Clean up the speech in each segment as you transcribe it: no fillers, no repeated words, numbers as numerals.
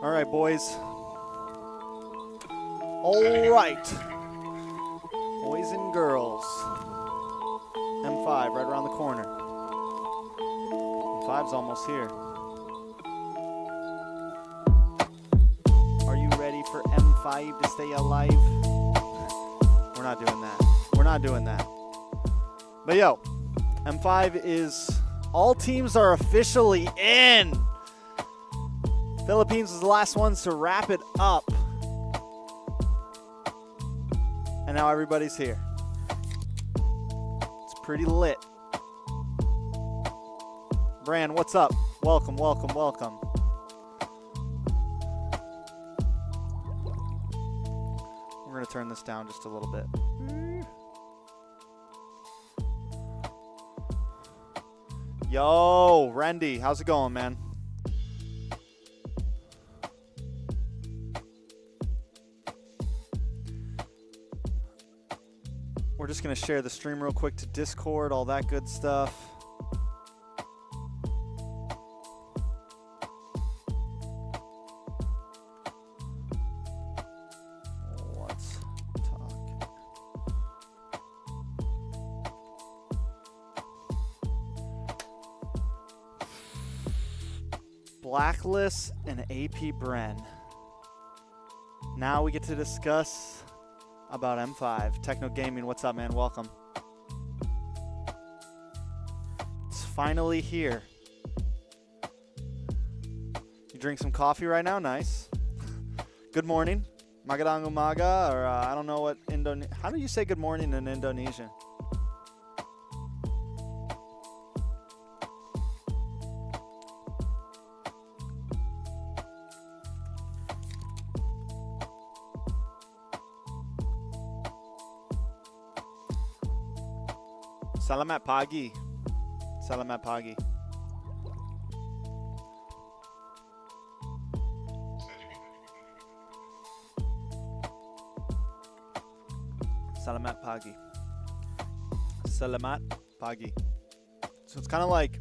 All right, boys. All right. Boys and girls. M5 right around the corner. M5's almost here. Are you ready for M5 to stay alive? We're not doing that. We're not doing that. But yo, M5 is, all teams are officially in. Philippines was the last ones to wrap it up. And now everybody's here. It's pretty lit. Bran, what's up? Welcome, welcome, welcome. We're going to turn this down just a little bit. Yo, Randy, how's it going, man? We're just going to share the stream real quick to Discord, all that good stuff. Let's talk. Blacklist and AP Bren. Now we get to discuss about M5. Techno Gaming, what's up, man? Welcome. It's finally here. You drink some coffee right now? Nice. Good morning. Magandang umaga, or I don't know what how do you say good morning in Indonesian? Salamat pagi. Salamat pagi. Salamat pagi. Salamat pagi. So it's kind of like,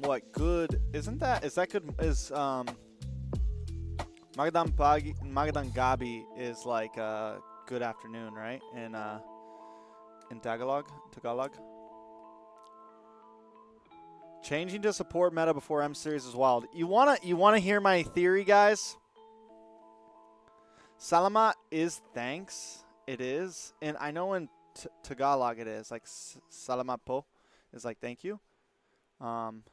what good? Is that good? Is Magandang pagi, Magandang gabi is like good afternoon, right? In Tagalog. Changing to support meta before M series is wild. You wanna hear my theory, guys? Salamat is thanks. It is, and I know in Tagalog it is like salamat po is like thank you. Johnson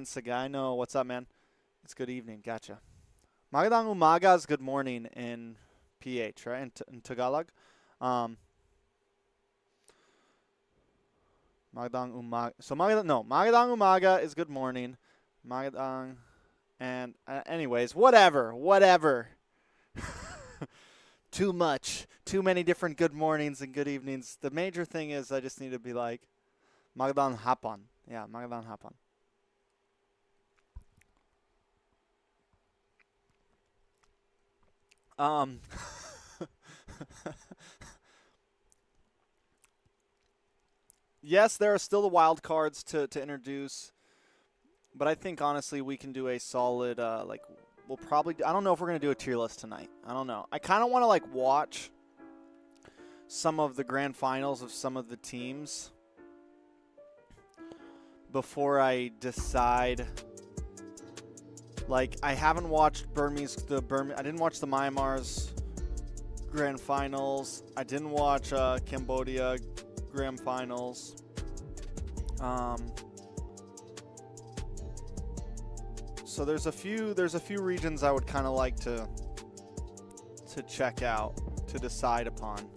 Sagano, what's up, man? It's good evening. Gotcha. Magandang umaga is good morning in PH, right? In Tagalog. Magandang umaga. So magandang umaga is good morning. Magandang, and anyways, whatever. Too much. Too many different good mornings and good evenings. The major thing is I just need to be like magandang hapon. Yeah, magandang hapon. Yes, there are still the wild cards to introduce, but I think honestly we can do a solid we'll probably I don't know if we're going to do a tier list tonight. I don't know. I kind of want to like watch some of the grand finals of some of the teams before I decide. Like I haven't watched I didn't watch the Myanmar's grand finals. I didn't watch Cambodia grand finals. So there's a few regions I would kind of like to check out, to decide upon.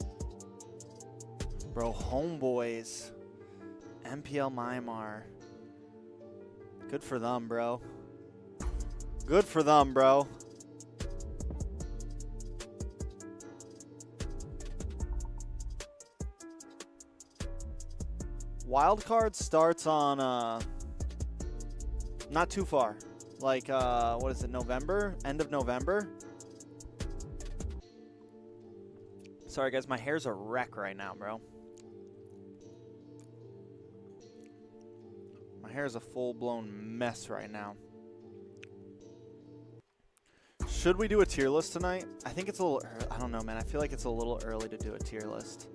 Bro, Homeboys, MPL Myanmar. Good for them, bro. Good for them, bro. Wildcard starts on not too far. Like what is it, November? End of November? Sorry guys, my hair's a wreck right now, bro. My hair's a full-blown mess right now. Should we do a tier list tonight? I think it's a little, I don't know, man. I feel like it's a little early to do a tier list.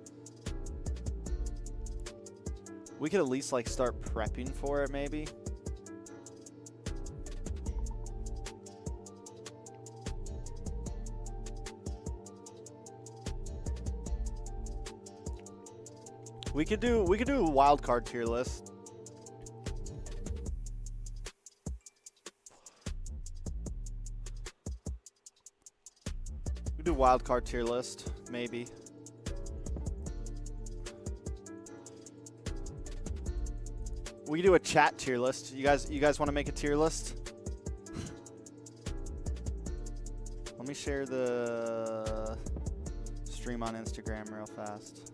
We could at least like start prepping for it maybe. We could do a wild card tier list. We do wild card tier list, maybe. We could do a chat tier list. You guys want to make a tier list? Let me share the stream on Instagram real fast.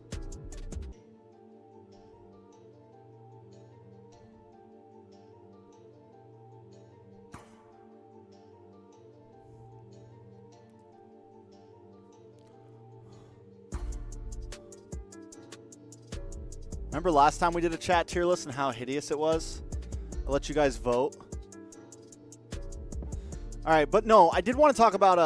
Remember last time we did a chat tier list and how hideous it was? I'll let you guys vote. All right, but no, I did want to talk about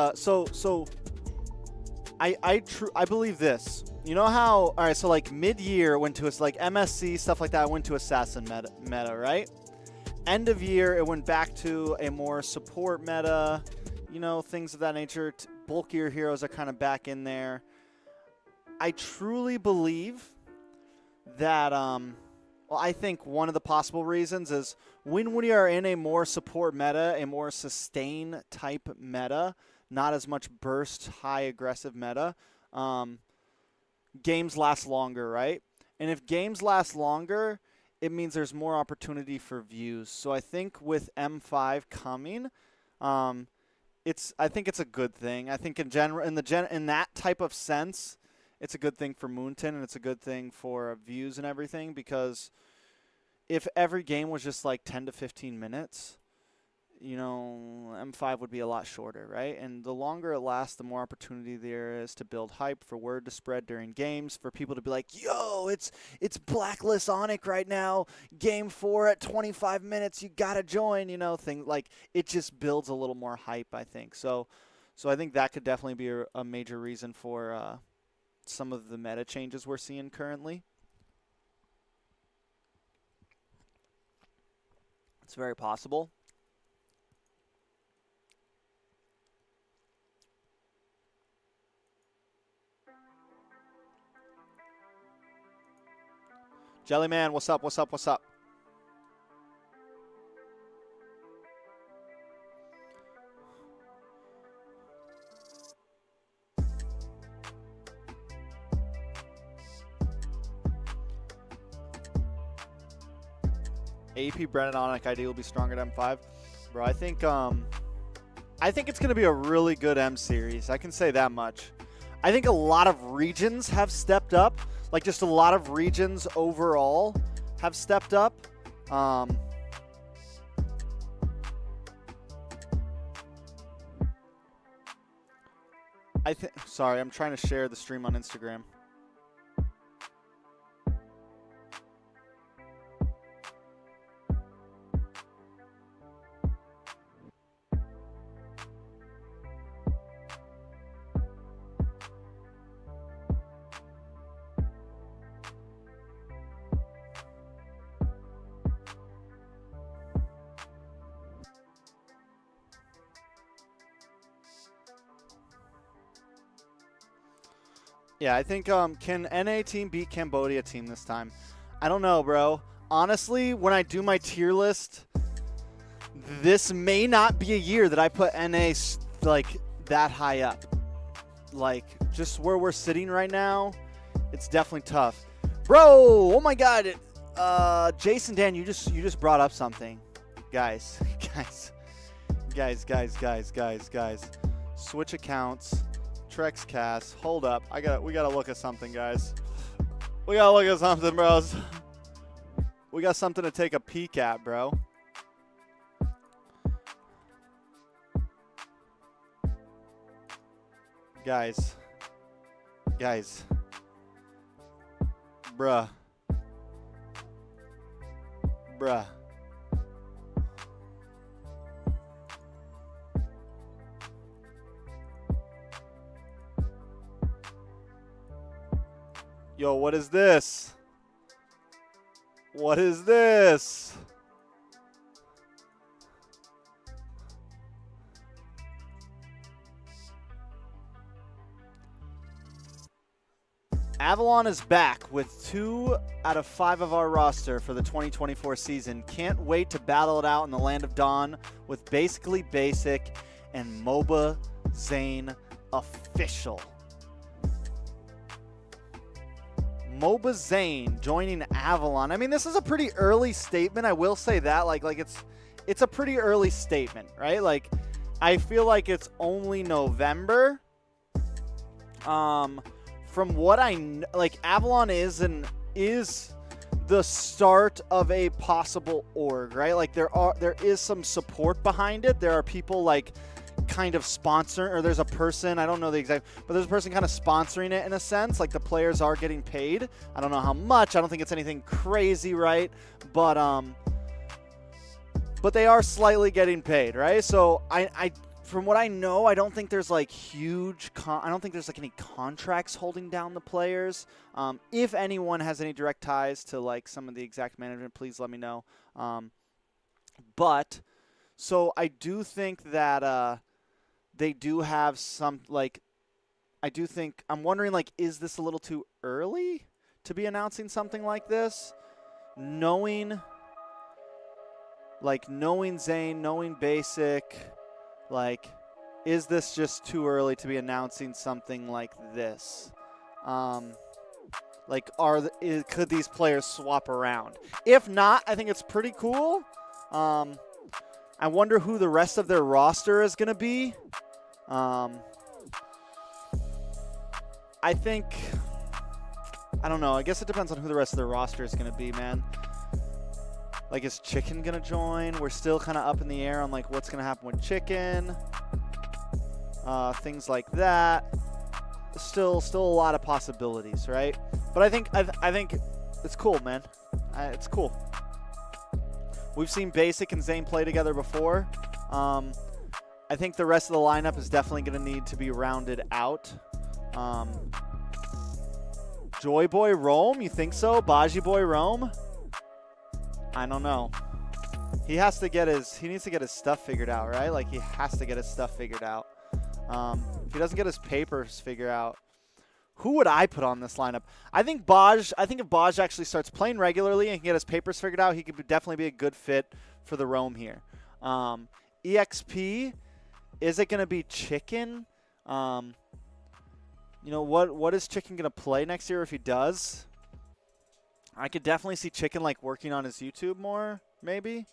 I believe this. You know how, all right, so like mid-year went to us like MSC stuff like that went to assassin meta, right? End of year it went back to a more support meta, you know, things of that nature. Bulkier heroes are kind of back in there. I truly believe that well, I think one of the possible reasons is when we are in a more support meta, a more sustain type meta, not as much burst, high aggressive meta, games last longer, right? And if games last longer, it means there's more opportunity for views. So I think with M5 coming, I think it's a good thing. I think in general, in that type of sense, it's a good thing for Moonton, and it's a good thing for views and everything, because if every game was just like 10 to 15 minutes, you know, M5 would be a lot shorter, right? And the longer it lasts, the more opportunity there is to build hype, for word to spread during games, for people to be like, yo, it's Blacklist Onic right now, game 4 at 25 minutes, you gotta join, you know, thing like it just builds a little more hype, I think. So I think that could definitely be a major reason for some of the meta changes we're seeing currently. It's very possible. Jellyman, what's up, what's up, what's up? AP Brennan Onic ID will be stronger at M5. Bro, I think it's going to be a really good M series. I can say that much. I think a lot of regions have stepped up. Like, just a lot of regions overall have stepped up. Sorry, I'm trying to share the stream on Instagram. Yeah, I think can NA team beat Cambodia team this time? I don't know, bro. Honestly, when I do my tier list, this may not be a year that I put NA like that high up. Like, just where we're sitting right now, it's definitely tough. Bro, oh my god. Jason Dan, you just brought up something. Guys. Switch accounts. ShoutCaster. Hold up. We gotta look at something, guys. We gotta look at something, bros. We got something to take a peek at, bro. Guys. Bruh. Yo, what is this? What is this? Avalon is back with 2 out of 5 of our roster for the 2024 season. Can't wait to battle it out in the Land of Dawn with Basically Basic and MOBA Zane official. MOBA Zane joining Avalon. I mean, this is a pretty early statement. I will say that. Like it's a pretty early statement, right? Like, I feel like it's only November. From what I like, Avalon is the start of a possible org, right? Like there is some support behind it. There are people like kind of sponsor, or there's a person, I don't know the exact, but there's a person kind of sponsoring it in a sense. Like the players are getting paid. I don't know how much. I don't think it's anything crazy, right? But they are slightly getting paid, right? So I from what I know, I don't think there's like I don't think there's like any contracts holding down the players. If anyone has any direct ties to like some of the exact management, please let me know. But so I do think that they do have some like, I'm wondering like, is this a little too early to be announcing something like this? Knowing Zane, knowing Basic. Like, is this just too early to be announcing something like this? Like, could these players swap around? If not, I think it's pretty cool. I wonder who the rest of their roster is going to be. I think, I don't know. I guess it depends on who the rest of their roster is going to be, man. Like, is Chicken going to join? We're still kind of up in the air on, like, what's going to happen with Chicken. Things like that. Still a lot of possibilities, right? But I think it's cool, man. It's cool. We've seen Basic and Zane play together before. I think the rest of the lineup is definitely going to need to be rounded out. Joy Boy Rome, you think so? Baji Boy Rome? I don't know. He needs to get his stuff figured out, right? Like, he has to get his stuff figured out. If he doesn't get his papers figured out, who would I put on this lineup? I think if Baj actually starts playing regularly and can get his papers figured out, he could definitely be a good fit for the Rome here. EXP, is it going to be Chicken? You know, what is Chicken going to play next year if he does? I could definitely see Chicken, like, working on his YouTube more, maybe.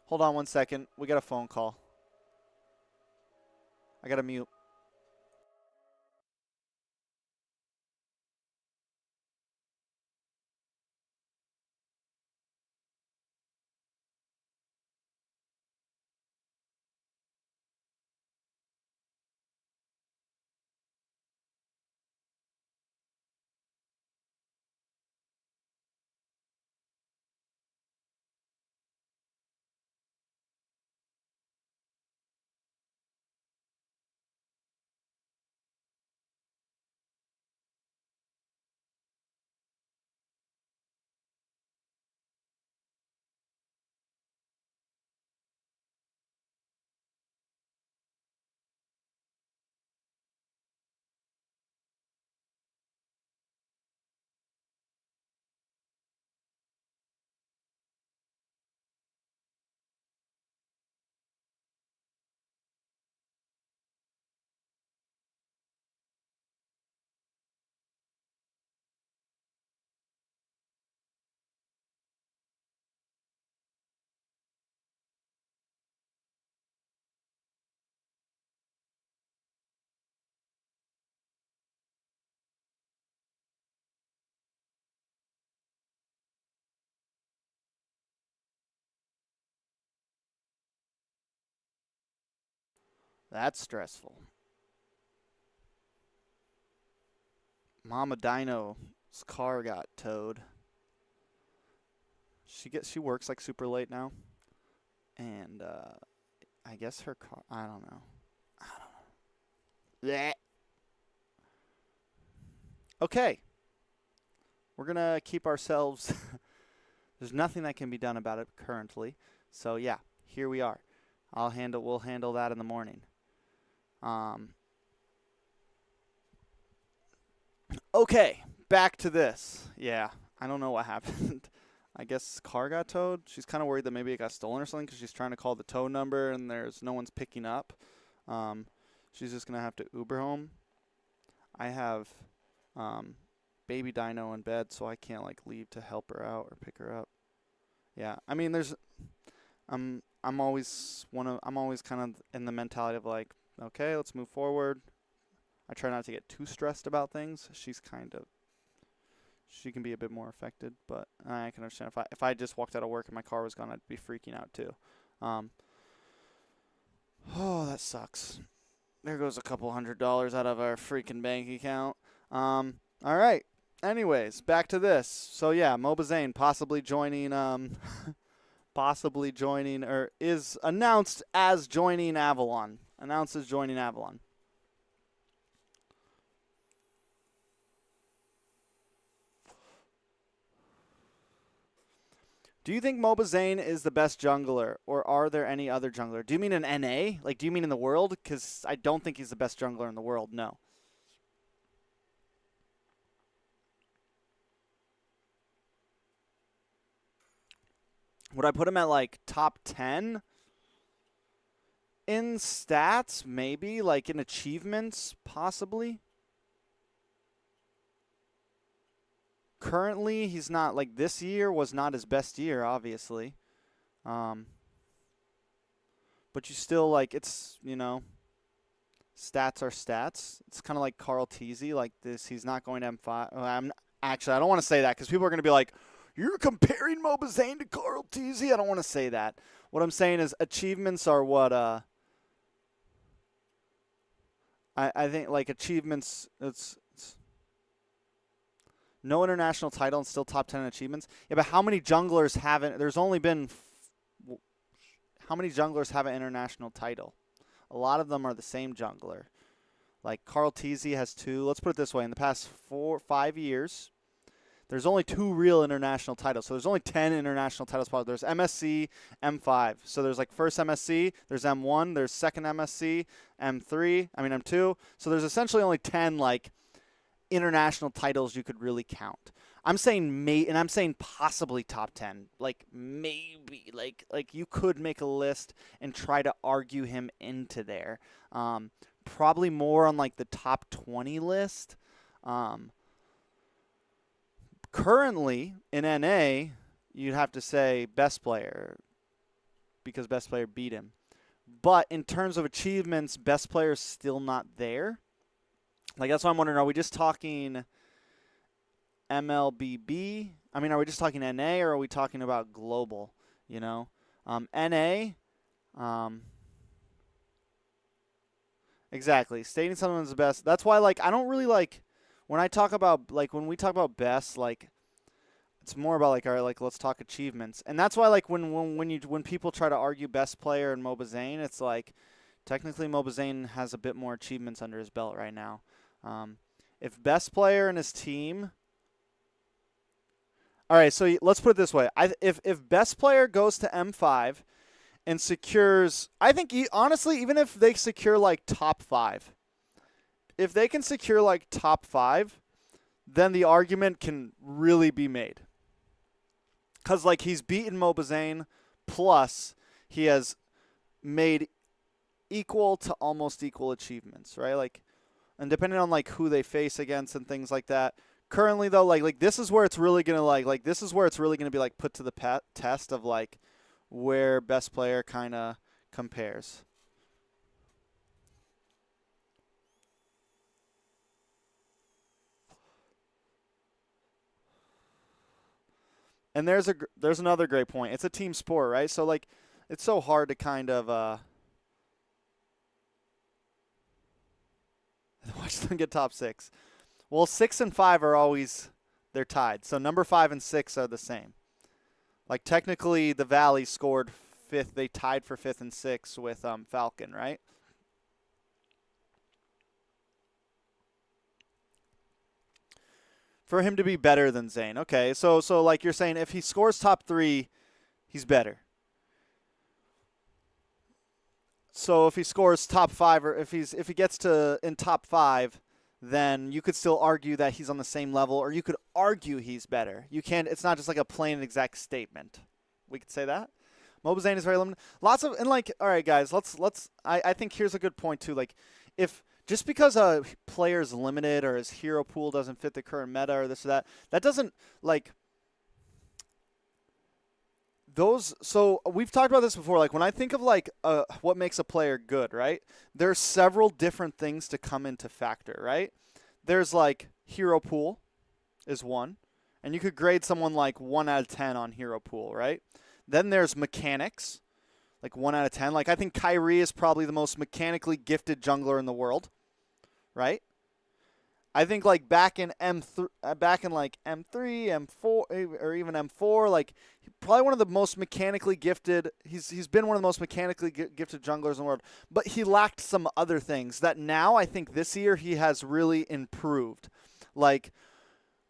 Hold on one second. We got a phone call. I got to mute. That's stressful. Mama Dino's car got towed. She works like super late now, and I guess her car. I don't know. Blech. Okay. we're going to keep ourselves there's nothing that can be done about it currently. So yeah, here we are. We'll handle that in the morning. Okay, back to this. Yeah, I don't know what happened. I guess car got towed. She's kind of worried that maybe it got stolen or something because she's trying to call the tow number and there's no one's picking up. She's just going to have to Uber home. I have baby Dino in bed, so I can't like leave to help her out or pick her up. Yeah, I mean, I'm always kind of in the mentality of like, okay, let's move forward. I try not to get too stressed about things. She can be a bit more affected, but I can understand if I just walked out of work and my car was gone, I'd be freaking out too. Oh, that sucks. There goes a couple $100 out of our freaking bank account. All right. Anyways, back to this. So yeah, Mobazane possibly joining or is announced as joining Avalon. Announces joining Avalon. Do you think Mobazane is the best jungler, or are there any other jungler? Do you mean in NA? Like, do you mean in the world? Because I don't think he's the best jungler in the world, no. Would I put him at, like, top 10? In stats, maybe. Like, in achievements, possibly. Currently, he's not, like, this year was not his best year, obviously. But you still, like, it's, you know, stats are stats. It's kind of like Carl Teasy, like this. He's not going to M5. Well, actually, I don't want to say that because people are going to be like, you're comparing Mobazane to Carl Teasy? I don't want to say that. What I'm saying is achievements are what, I think, like, achievements, it's no international title and still top 10 achievements. Yeah, but how many junglers haven't? There's only been how many junglers have an international title? A lot of them are the same jungler. Like Carl Teasy has 2. Let's put it this way: in the past 4-5 years, there's only 2 real international titles. So there's only 10 international titles. There's MSC, M5. So there's like first MSC, there's M1, there's second MSC, M2. So there's essentially only 10 like international titles you could really count. I'm saying and I'm saying possibly top 10. Like maybe like you could make a list and try to argue him into there. Probably more on like the top 20 list. Currently in NA, you'd have to say best player because best player beat him. But in terms of achievements, best player is still not there. Like, that's why I'm wondering, are we just talking MLBB? I mean, are we just talking NA or are we talking about global, you know? NA, exactly. Stating someone's the best. That's why, like, I don't really, like, when we talk about best, like, it's more about, like, all right, like, let's talk achievements. And that's why, like, when people try to argue best player in Mobazane, it's like, technically Mobazane has a bit more achievements under his belt right now. If best player in his team, all right. So let's put it this way: if best player goes to M5 and secures, I think honestly, even if they secure like top 5, if they can secure like top 5, then the argument can really be made. Because like he's beaten Mobazane, plus he has made equal to almost equal achievements, right? Like. And depending on like who they face against and things like that. Currently though, like this is where it's really gonna this is where it's really gonna be like put to the test of like where best player kind of compares. And there's another great point. It's a team sport, right? So like it's so hard to kind of watch them get top 6. Well, 6 and 5 are always, they're tied. So number 5 and 6 are the same. Like technically the Valley scored 5th. They tied for 5th and 6th with Falcon, right? For him to be better than Zane. Okay, so like you're saying, if he scores top 3, he's better. So if he scores top 5, or if he gets to in top 5, then you could still argue that he's on the same level, or you could argue he's better. You can't. It's not just like a plain and exact statement. We could say that. Mobile Zane is very limited. Lots of, and like, all right, guys, let's. I think here's a good point too. Like, if just because a player's limited or his hero pool doesn't fit the current meta or this or that, that doesn't like. Those, so we've talked about this before. Like when I think of like what makes a player good, right? There's several different things to come into factor, right? There's like hero pool is one, and you could grade someone like 1 out of 10 on hero pool, right? Then there's mechanics, like 1 out of 10. Like I think Kyrie is probably the most mechanically gifted jungler in the world, right? I think like back in like M3, M4, or even M4, like probably one of the most mechanically gifted. He's been one of the most mechanically gifted junglers in the world, but he lacked some other things that now I think this year he has really improved, like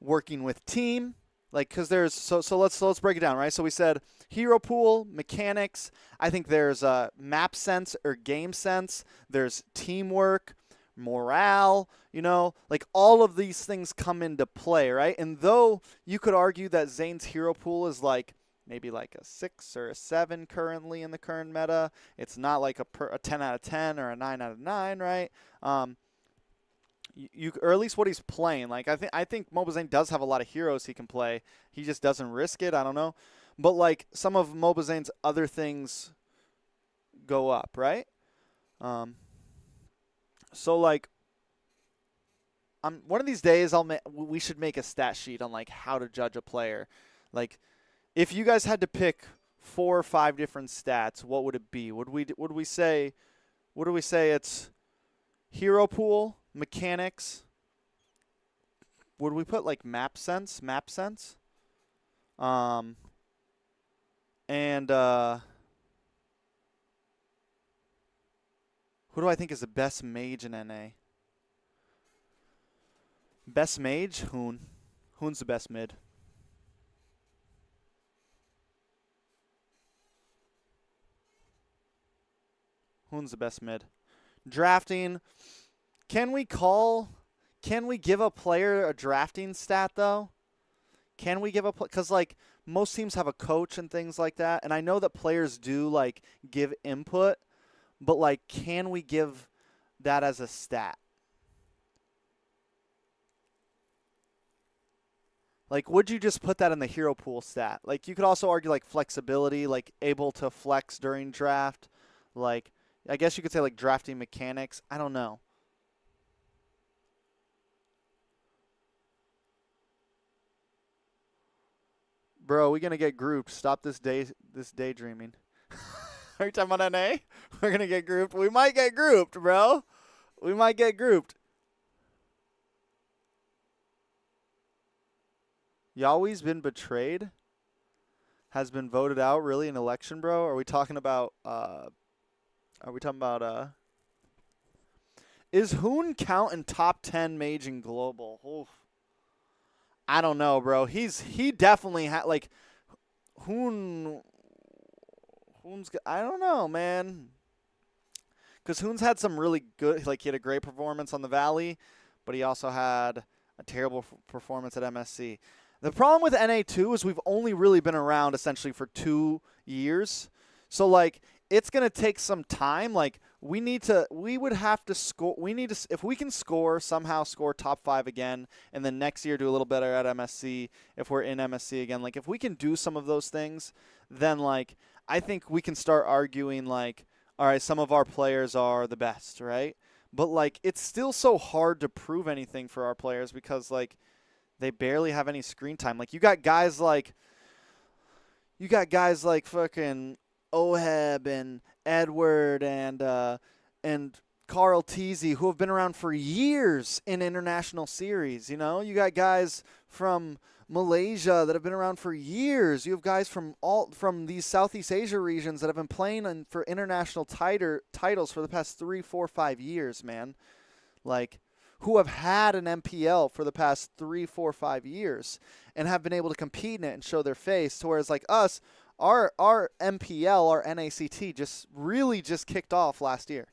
working with team. Like, because there's so let's break it down, right? So we said hero pool, mechanics. I think there's map sense or game sense. There's teamwork, morale, you know, like all of these things come into play, right? And though you could argue that Zane's hero pool is like maybe like a 6 or a 7 currently in the current meta, it's not like a 10 out of 10 or a 9 out of 9, right? Or at least what he's playing. Like I think Mobile Zane does have a lot of heroes he can play. He just doesn't risk it. I don't know, but like some of Mobile Zane's other things go up, right? So like, one of these days we should make a stat sheet on like how to judge a player. Like, if you guys had to pick 4 or 5 different stats, what would it be? Would we say it's hero pool, mechanics? Would we put like map sense? And who do I think is the best mage in NA? Best mage? Hoon. Hoon's the best mid. Hoon's the best mid. Drafting. Can we give a player a drafting stat, though? Can we give because, like, most teams have a coach and things like that, and I know that players do, like, give input, but, like, can we give that as a stat? Like, would you just put that in the hero pool stat? Like, you could also argue, like, flexibility, like, able to flex during draft. Like, I guess you could say, like, drafting mechanics. I don't know. Bro, we gonna get grouped. Stop this daydreaming. Are you talking about NA? We're gonna get grouped. We might get grouped, bro. We might get grouped. Yahweh's been betrayed? Has been voted out, really, in election, bro? Are we talking about is Hoon count in top 10 mage in global? Oof. I don't know, bro. He definitely had, like, Hoon's, I don't know, man. Because Hoon's had some really good, like, he had a great performance on the Valley, but he also had a terrible performance at MSC. The problem with NA2 is we've only really been around essentially for 2 years. So, like, it's going to take some time. Like, we have to score. If we can somehow score top 5 again, and then next year do a little better at MSC if we're in MSC again. Like, if we can do some of those things, then, like, I think we can start arguing, like, all right, some of our players are the best, right? But, like, it's still so hard to prove anything for our players because, like, they barely have any screen time. Like, you got guys like fucking Oheb and Edward and Carl Teasy who have been around for years in international series, you know? You got guys from Malaysia that have been around for years. You have guys from these Southeast Asia regions that have been playing for international titles for the past 3, 4, 5 years, man. Like, who have had an MPL for the past 3, 4, 5 years and have been able to compete in it and show their face. To whereas like us, our MPL, our NACT just really just kicked off last year.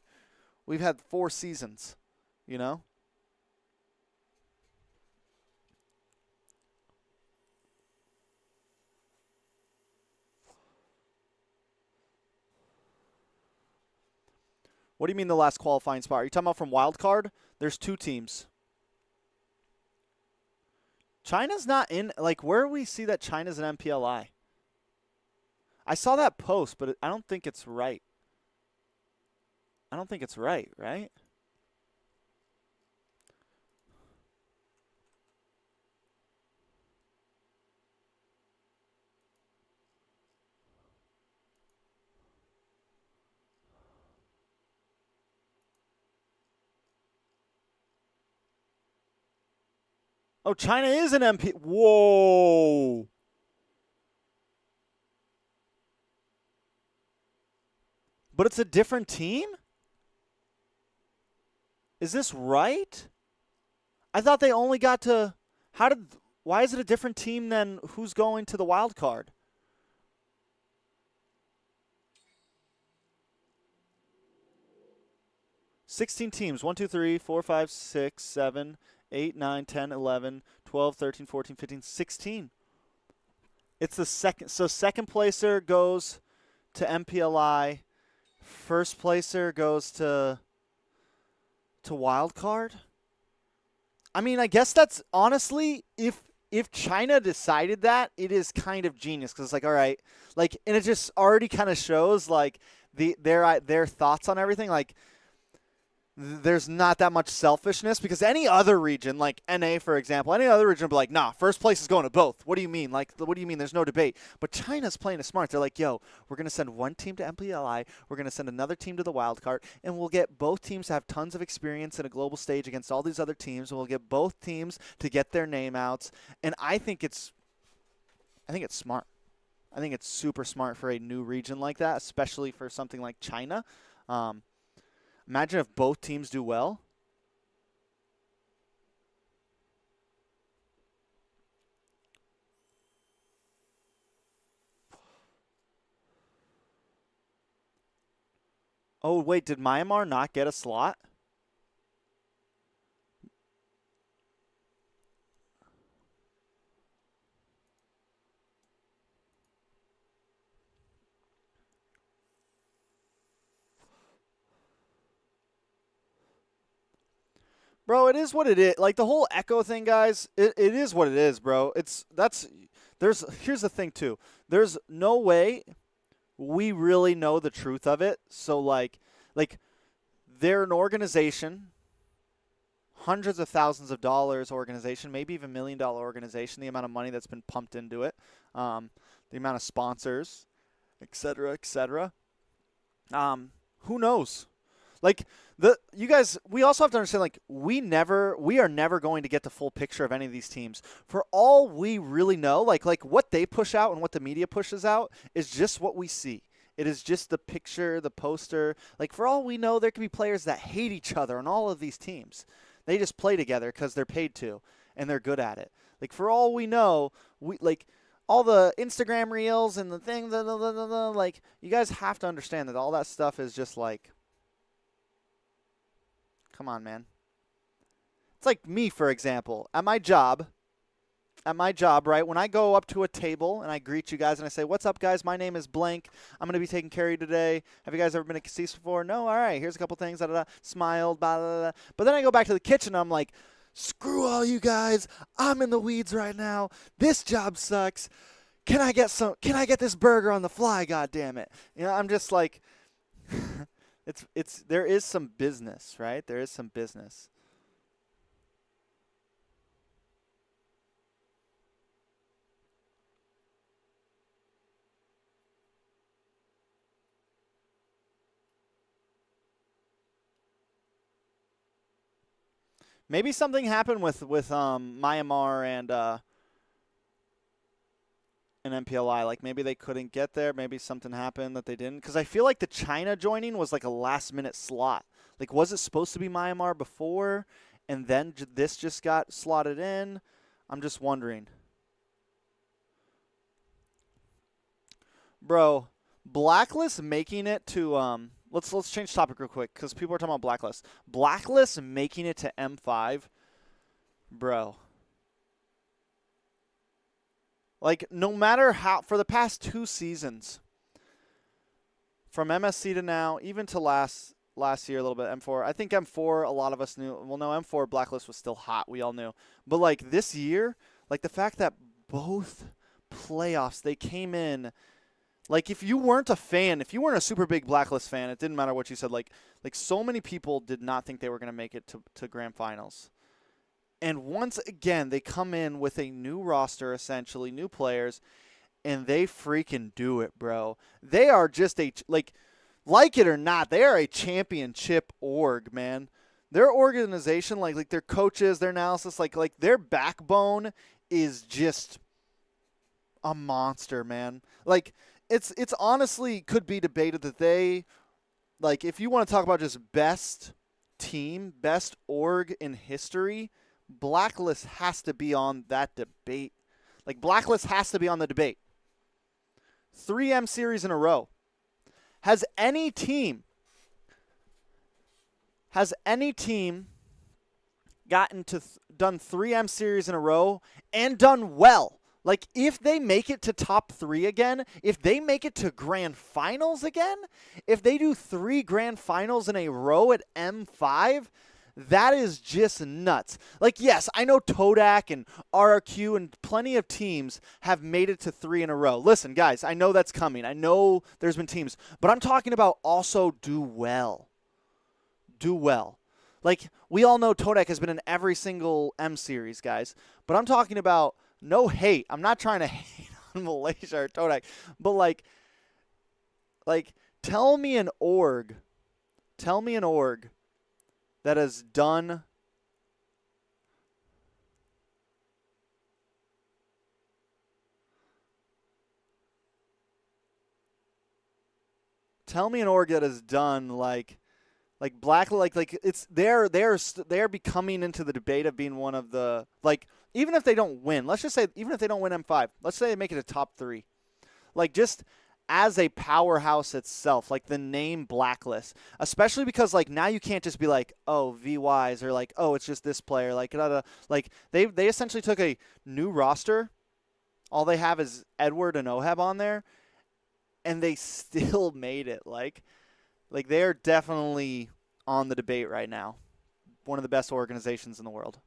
We've had 4 seasons, you know? What do you mean the last qualifying spot? Are you talking about from wild card? There's 2 teams. China's not in, like, where do we see that China's an MPLI? I saw that post, but I don't think it's right. I don't think it's right? Oh, China is an MP. Whoa. But it's a different team? Is this right? I thought they only got to. Why is it a different team than who's going to the wild card? $16 teams. 1, 2, 3, 4, 5, 6, 7, 8, 9, 10, 11, 12, 13, 14, 15, 16. It's the second. So second placer goes to MPLI. First placer goes to wild card. I mean, I guess that's honestly, if China decided that, it is kind of genius because it's like, all right, like, and it just already kind of shows like their thoughts on everything. Like, there's not that much selfishness because any other region, like NA, for example, any other region would be like, nah, first place is going to both. What do you mean? Like, what do you mean? There's no debate. But China's playing it smart. They're like, yo, we're going to send one team to MPLI. We're going to send another team to the wild card, and we'll get both teams to have tons of experience in a global stage against all these other teams, and we'll get both teams to get their name outs. And I think it's smart. I think it's super smart for a new region like that, especially for something like China. Imagine if both teams do well. Oh, wait, did Myanmar not get a slot? Bro, it is what it is. Like, the whole Echo thing, guys, it is what it is, bro. Here's the thing, too. There's no way we really know the truth of it. So, like they're an organization, hundreds of thousands of dollars organization, maybe even $1 million organization, the amount of money that's been pumped into it, the amount of sponsors, et cetera, et cetera. Who knows? Like, you guys, we also have to understand, like, we are never going to get the full picture of any of these teams. For all we really know, like what they push out and what the media pushes out is just what we see. It is just the picture, the poster. Like, for all we know, there could be players that hate each other on all of these teams. They just play together because they're paid to, and they're good at it. Like, for all we know, all the Instagram reels and the thing, like, you guys have to understand that all that stuff is just like, come on, man. It's like me, for example, at my job, right? When I go up to a table and I greet you guys and I say, what's up, guys? My name is blank. I'm going to be taking care of you today. Have you guys ever been to Cassis before? No? All right. Here's a couple things. Smiled. Blah, blah, blah. But then I go back to the kitchen and I'm like, screw all you guys. I'm in the weeds right now. This job sucks. Can I get this burger on the fly? God damn it. You know, I'm just like, there is some business, right? There is some business. Maybe something happened with Myanmar and MPLI. Like, maybe they couldn't get there. Maybe something happened that they didn't. Because I feel like the China joining was like a last-minute slot. Like, was it supposed to be Myanmar before? and then this just got slotted in. I'm just wondering. Bro, Blacklist making it to let's change topic real quick because people are talking about Blacklist. Blacklist making it to M5, bro. Like, no matter how, for the past 2 seasons, from MSC to now, even to last year a little bit, M4. I think M4, a lot of us knew. Well, no, M4 Blacklist was still hot. We all knew. But, like, this year, like, the fact that both playoffs, they came in. Like, if you weren't a fan, if you weren't a super big Blacklist fan, it didn't matter what you said. Like so many people did not think they were going to make it to grand finals. And once again, they come in with a new roster, essentially, new players, and they freaking do it, bro. They are just like it or not, they are a championship org, man. Their organization, like their coaches, their analysis, like their backbone is just a monster, man. Like, it's honestly could be debated that they, like, if you want to talk about just best team, best org in history, Blacklist has to be on that debate. Like, Blacklist has to be on the debate. 3 M series in a row. Has any team gotten to done 3 M series in a row and done well? Like, if they make it to top 3 again, if they make it to grand finals again, if they do 3 grand finals in a row at M5, that is just nuts. Like, yes, I know Todak and RRQ and plenty of teams have made it to 3 in a row. Listen, guys, I know that's coming. I know there's been teams. But I'm talking about also do well. Do well. Like, we all know Todak has been in every single M series, guys. But I'm talking about no hate. I'm not trying to hate on Malaysia or Todak. But, like tell me an org that has done black, like it's they're becoming into the debate of being one of the, like, even if they don't win, let's just say even if they don't win M5, let's say they make it a top 3, like, just as a powerhouse itself, like the name Blacklist, especially because, like, now you can't just be like, oh, VYs, or like, oh, it's just this player, like they essentially took a new roster. All they have is Edward and Oheb on there, and they still made it. Like they are definitely on the debate right now. One of the best organizations in the world.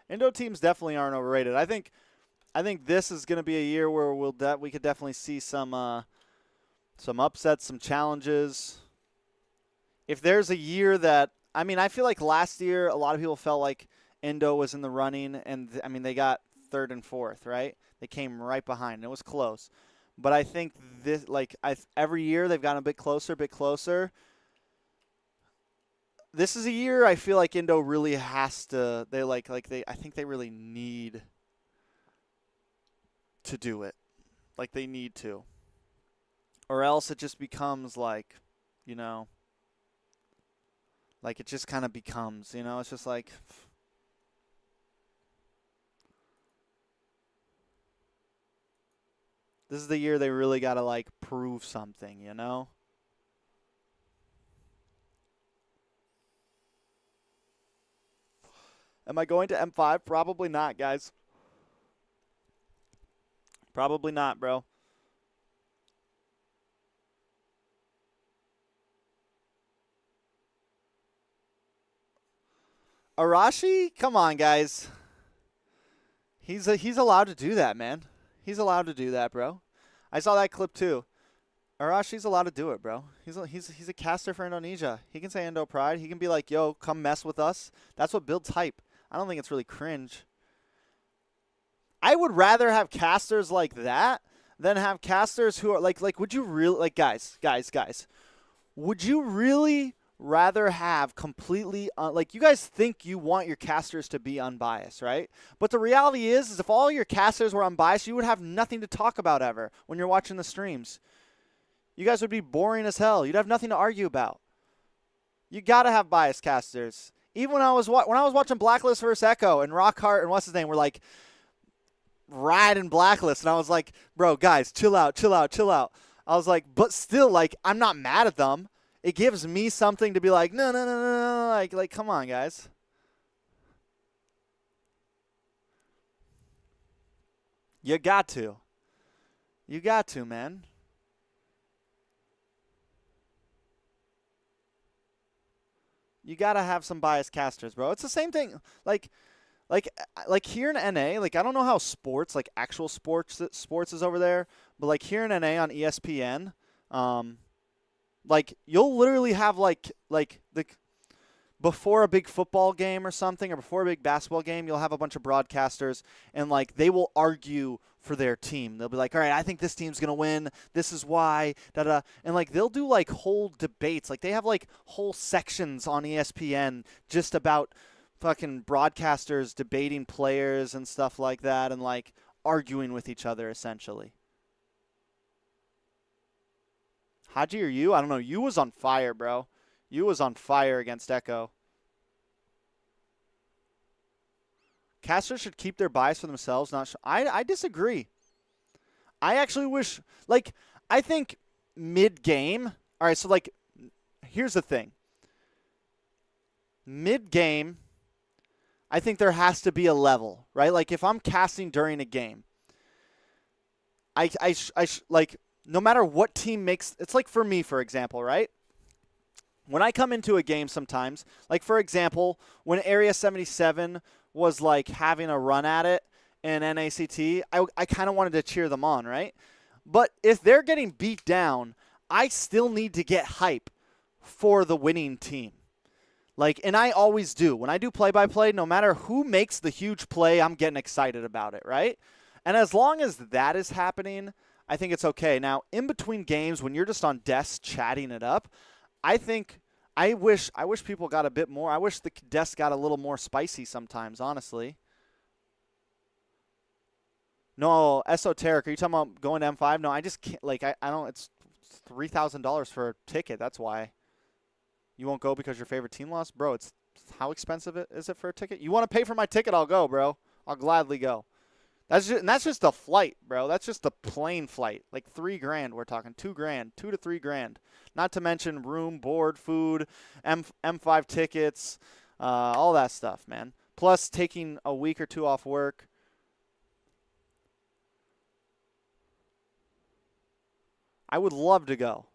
Indo teams definitely aren't overrated. I think this is going to be a year where we could definitely see some upsets, some challenges. If there's a year that, I mean, I feel like last year a lot of people felt like Indo was in the running, and I mean, they got 3rd and 4th, right? They came right behind. It was close. But I think this, like, every year they've gotten a bit closer. This is a year I feel like Indo really has to. I think they really need to do it. Like, they need to, or else it just becomes like, like it just kind of becomes, it's just like. This is the year they really got to, like, prove something, Am I going to M5? Probably not, guys. Probably not, bro. Arashi? Come on, guys. He's allowed to do that, man. He's allowed to do that, bro. I saw that clip too. Arashi's allowed to do it, bro. He's a caster for Indonesia. He can say Indo Pride. He can be like, yo, come mess with us. That's what builds hype. I don't think it's really cringe. I would rather have casters like that than have casters who are like would you really, like, guys, would you really rather have completely like you guys think you want your casters to be unbiased, right? But the reality is if all your casters were unbiased, you would have nothing to talk about ever when you're watching the streams. You guys would be boring as hell. You'd have nothing to argue about. You got to have biased casters. Even when I was watching Blacklist versus Echo and Rockhart and what's his name were like riding Blacklist, and I was like, bro, guys, chill out, chill out, chill out. I was like, but still, like, I'm not mad at them. It gives me something to be like, no, no, no, no, no, like, come on, guys. You got to. You got to, man. You got to have some biased casters, bro. It's the same thing. Like here in NA, like I don't know how sports, like actual sports is over there, but like here in NA on ESPN, like you'll literally have like the before a big football game or something, or before a big basketball game, you'll have a bunch of broadcasters, and like they will argue for their team. They'll be like, all right, I think this team's going to win. This is why, da-da. And like they'll do like whole debates. Like they have like whole sections on ESPN just about fucking broadcasters debating players and stuff like that and like arguing with each other essentially. Haji or you? I don't know. You was on fire, bro. You was on fire against Echo. Casters should keep their bias for themselves. I disagree. I actually wish, like, I think mid-game. All right, so, like, here's the thing. Mid-game, I think there has to be a level, right? Like, if I'm casting during a game, like, no matter what team makes, it's like for me, for example, right? When I come into a game sometimes, like for example, when Area 77 was like having a run at it in NACT, I kind of wanted to cheer them on, right? But if they're getting beat down, I still need to get hype for the winning team. Like, and I always do. When I do play-by-play, no matter who makes the huge play, I'm getting excited about it, right? And as long as that is happening, I think it's okay. Now, in between games, when you're just on desks chatting it up, I wish people got a bit more. I wish the desk got a little more spicy sometimes, honestly. No, esoteric. Are you talking about going to M5? No, I just can't. Like, I don't. It's $3,000 for a ticket. That's why. You won't go because your favorite team lost? Bro, it's how expensive is it for a ticket? You want to pay for my ticket, I'll go, bro. I'll gladly go. That's just the flight, bro. That's just the plane flight. Like $3,000. We're talking $2,000, $2 to $3,000. Not to mention room, board, food, M5 tickets, all that stuff, man. Plus taking a week or two off work. I would love to go.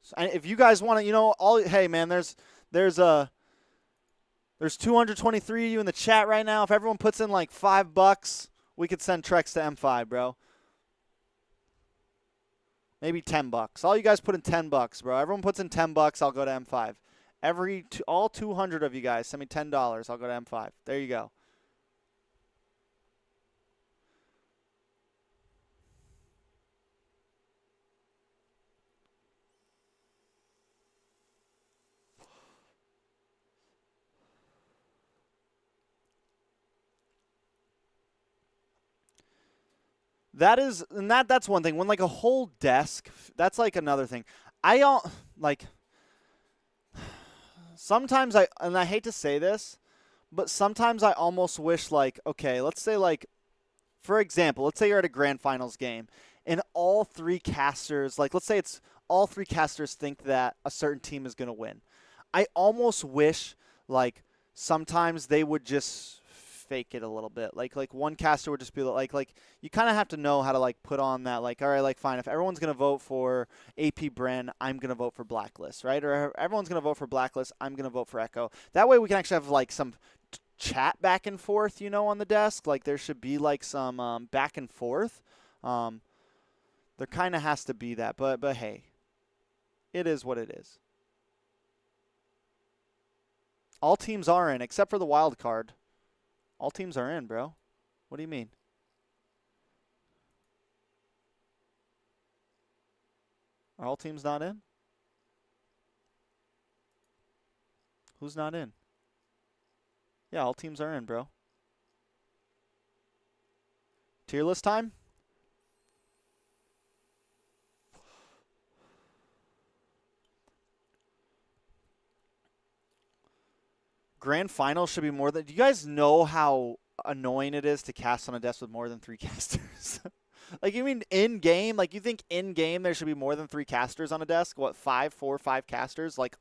So, if you guys want to, hey man, there's 223 of you in the chat right now. If everyone puts in like $5, we could send Trex to M5, bro. Maybe $10. All you guys put in $10, bro. Everyone puts in $10, I'll go to M5. All 200 of you guys send me $10, I'll go to M5. There you go. That's one thing. When like a whole desk, that's like another thing. Sometimes I hate to say this, but sometimes I almost wish like, okay, let's say like, for example, let's say you're at a grand finals game and all three casters, like let's say it's all three casters think that a certain team is going to win. I almost wish like sometimes they would just fake it a little bit. Like one caster would just be like you kind of have to know how to like put on that like, all right, like fine, if everyone's going to vote for AP Bren, I'm going to vote for Blacklist, right? Or everyone's going to vote for Blacklist, I'm going to vote for Echo. That way we can actually have like some chat back and forth, on the desk. Like there should be like some back and forth. There kind of has to be that, but hey, it is what it is. All teams are in except for the wild card. All teams are in, bro. What do you mean? Are all teams not in? Who's not in? Yeah, all teams are in, bro. Tier list time? Grand Finals should be more than... Do you guys know how annoying it is to cast on a desk with more than 3 casters? Like, you mean in-game? Like, you think in-game there should be more than 3 casters on a desk? What, 5, 4, 5 casters? Like,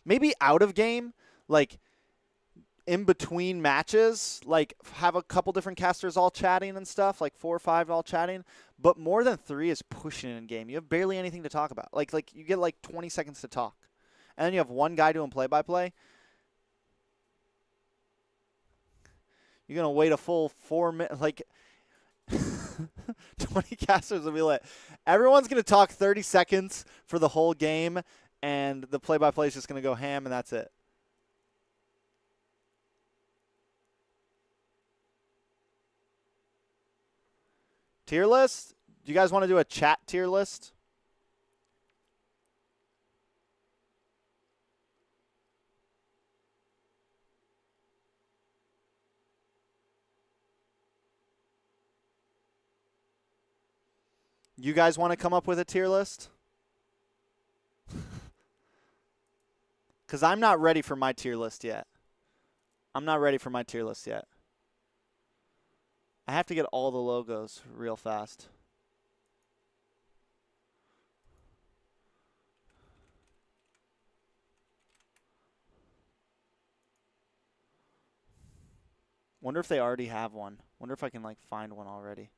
maybe out of game, like, in between matches, like, have a couple different casters all chatting and stuff, like 4 or 5 all chatting. But more than 3 is pushing in-game. You have barely anything to talk about. Like, you get, like, 20 seconds to talk. And then you have one guy doing play-by-play. You're going to wait a full 4 minutes. Like, 20 casters will be lit. Everyone's going to talk 30 seconds for the whole game, and the play-by-play is just going to go ham, and that's it. Tier list? Do you guys want to do a chat tier list? You guys want to come up with a tier list? Because I'm not ready for my tier list yet. I'm not ready for my tier list yet. I have to get all the logos real fast. Wonder if they already have one. Wonder if I can, like, find one already.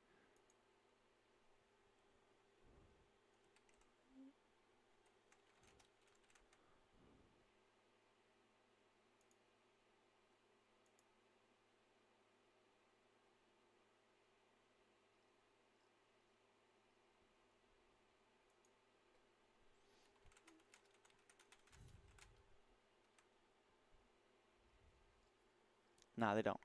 Nah, they don't.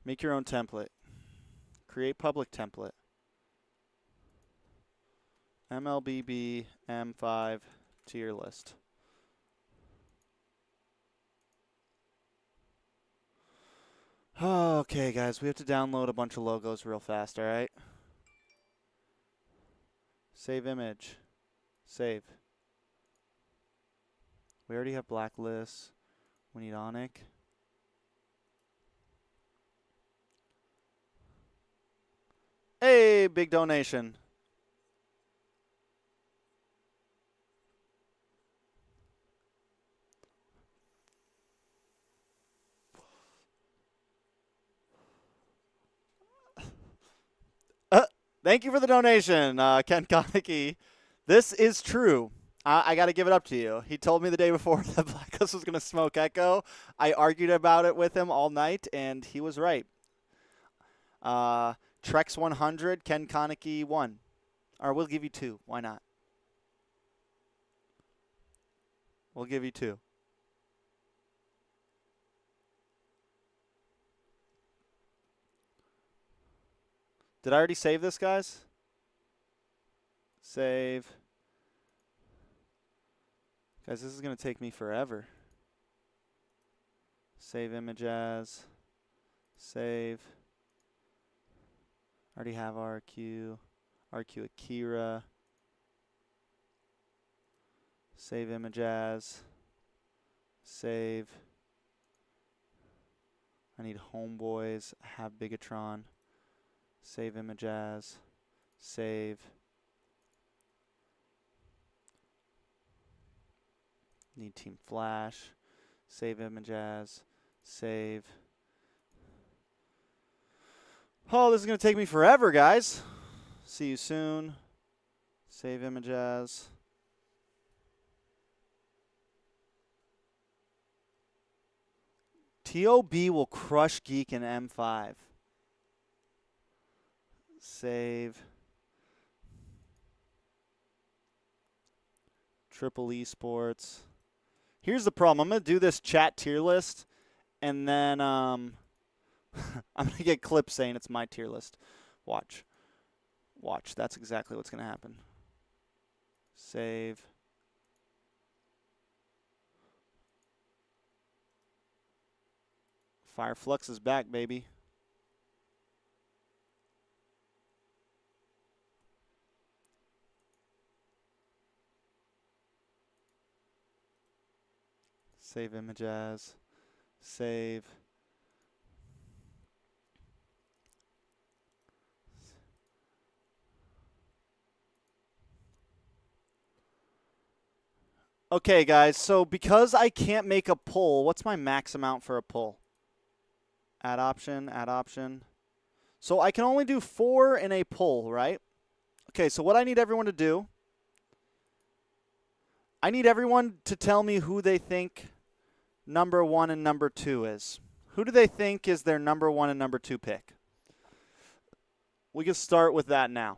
Make your own template. Create public template. MLBB M5 tier list. Okay, guys, we have to download a bunch of logos real fast, all right? Save image. Save. We already have blacklists. We need Onic. Hey, big donation. Thank you for the donation, Ken Konecki. This is true. I got to give it up to you. He told me the day before that Blacklist was going to smoke Echo. I argued about it with him all night, and he was right. Trex 100, Ken Konecki 1. Or we'll give you 2. Why not? We'll give you 2. Did I already save this, guys? Save. Guys, this is going to take me forever. Save image as. Save. Already have RQ. RQ Akira. Save image as. Save. I need Homeboys. Have Bigatron. Save image as. Save. Need Team Flash. Save image as. Save. Oh, this is going to take me forever, guys. See you soon. Save image as. TOB will crush Geek in M5. Save. Triple Esports. Here's the problem. I'm going to do this chat tier list, and then I'm going to get clips saying it's my tier list. Watch. Watch. That's exactly what's going to happen. Save. Fireflux is back, baby. Save image as. Save. Okay, guys, so because I can't make a pull, what's my max amount for a pull? Add option, add option. So I can only do 4 in a pull, right? Okay, so what I need everyone to do, I need everyone to tell me who they think number 1 and number 2 is. Who do they think is their number 1 and number 2 pick? We can start with that now.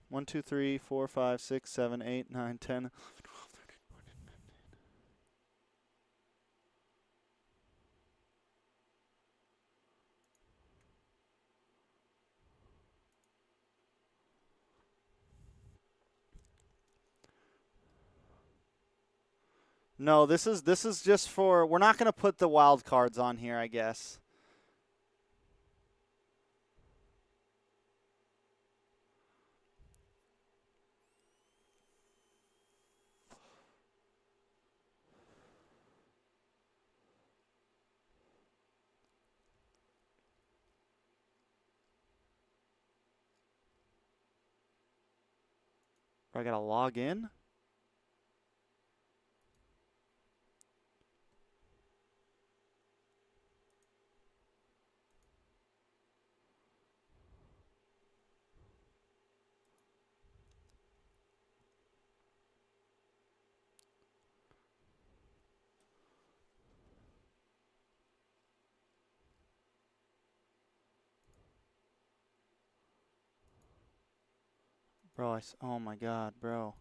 One, two, three, 4, 5, 6, 7, 8, 9, 10. No, this is just for, we're not going to put the wild cards on here, I guess. I got to log in. Bro, oh my God, bro.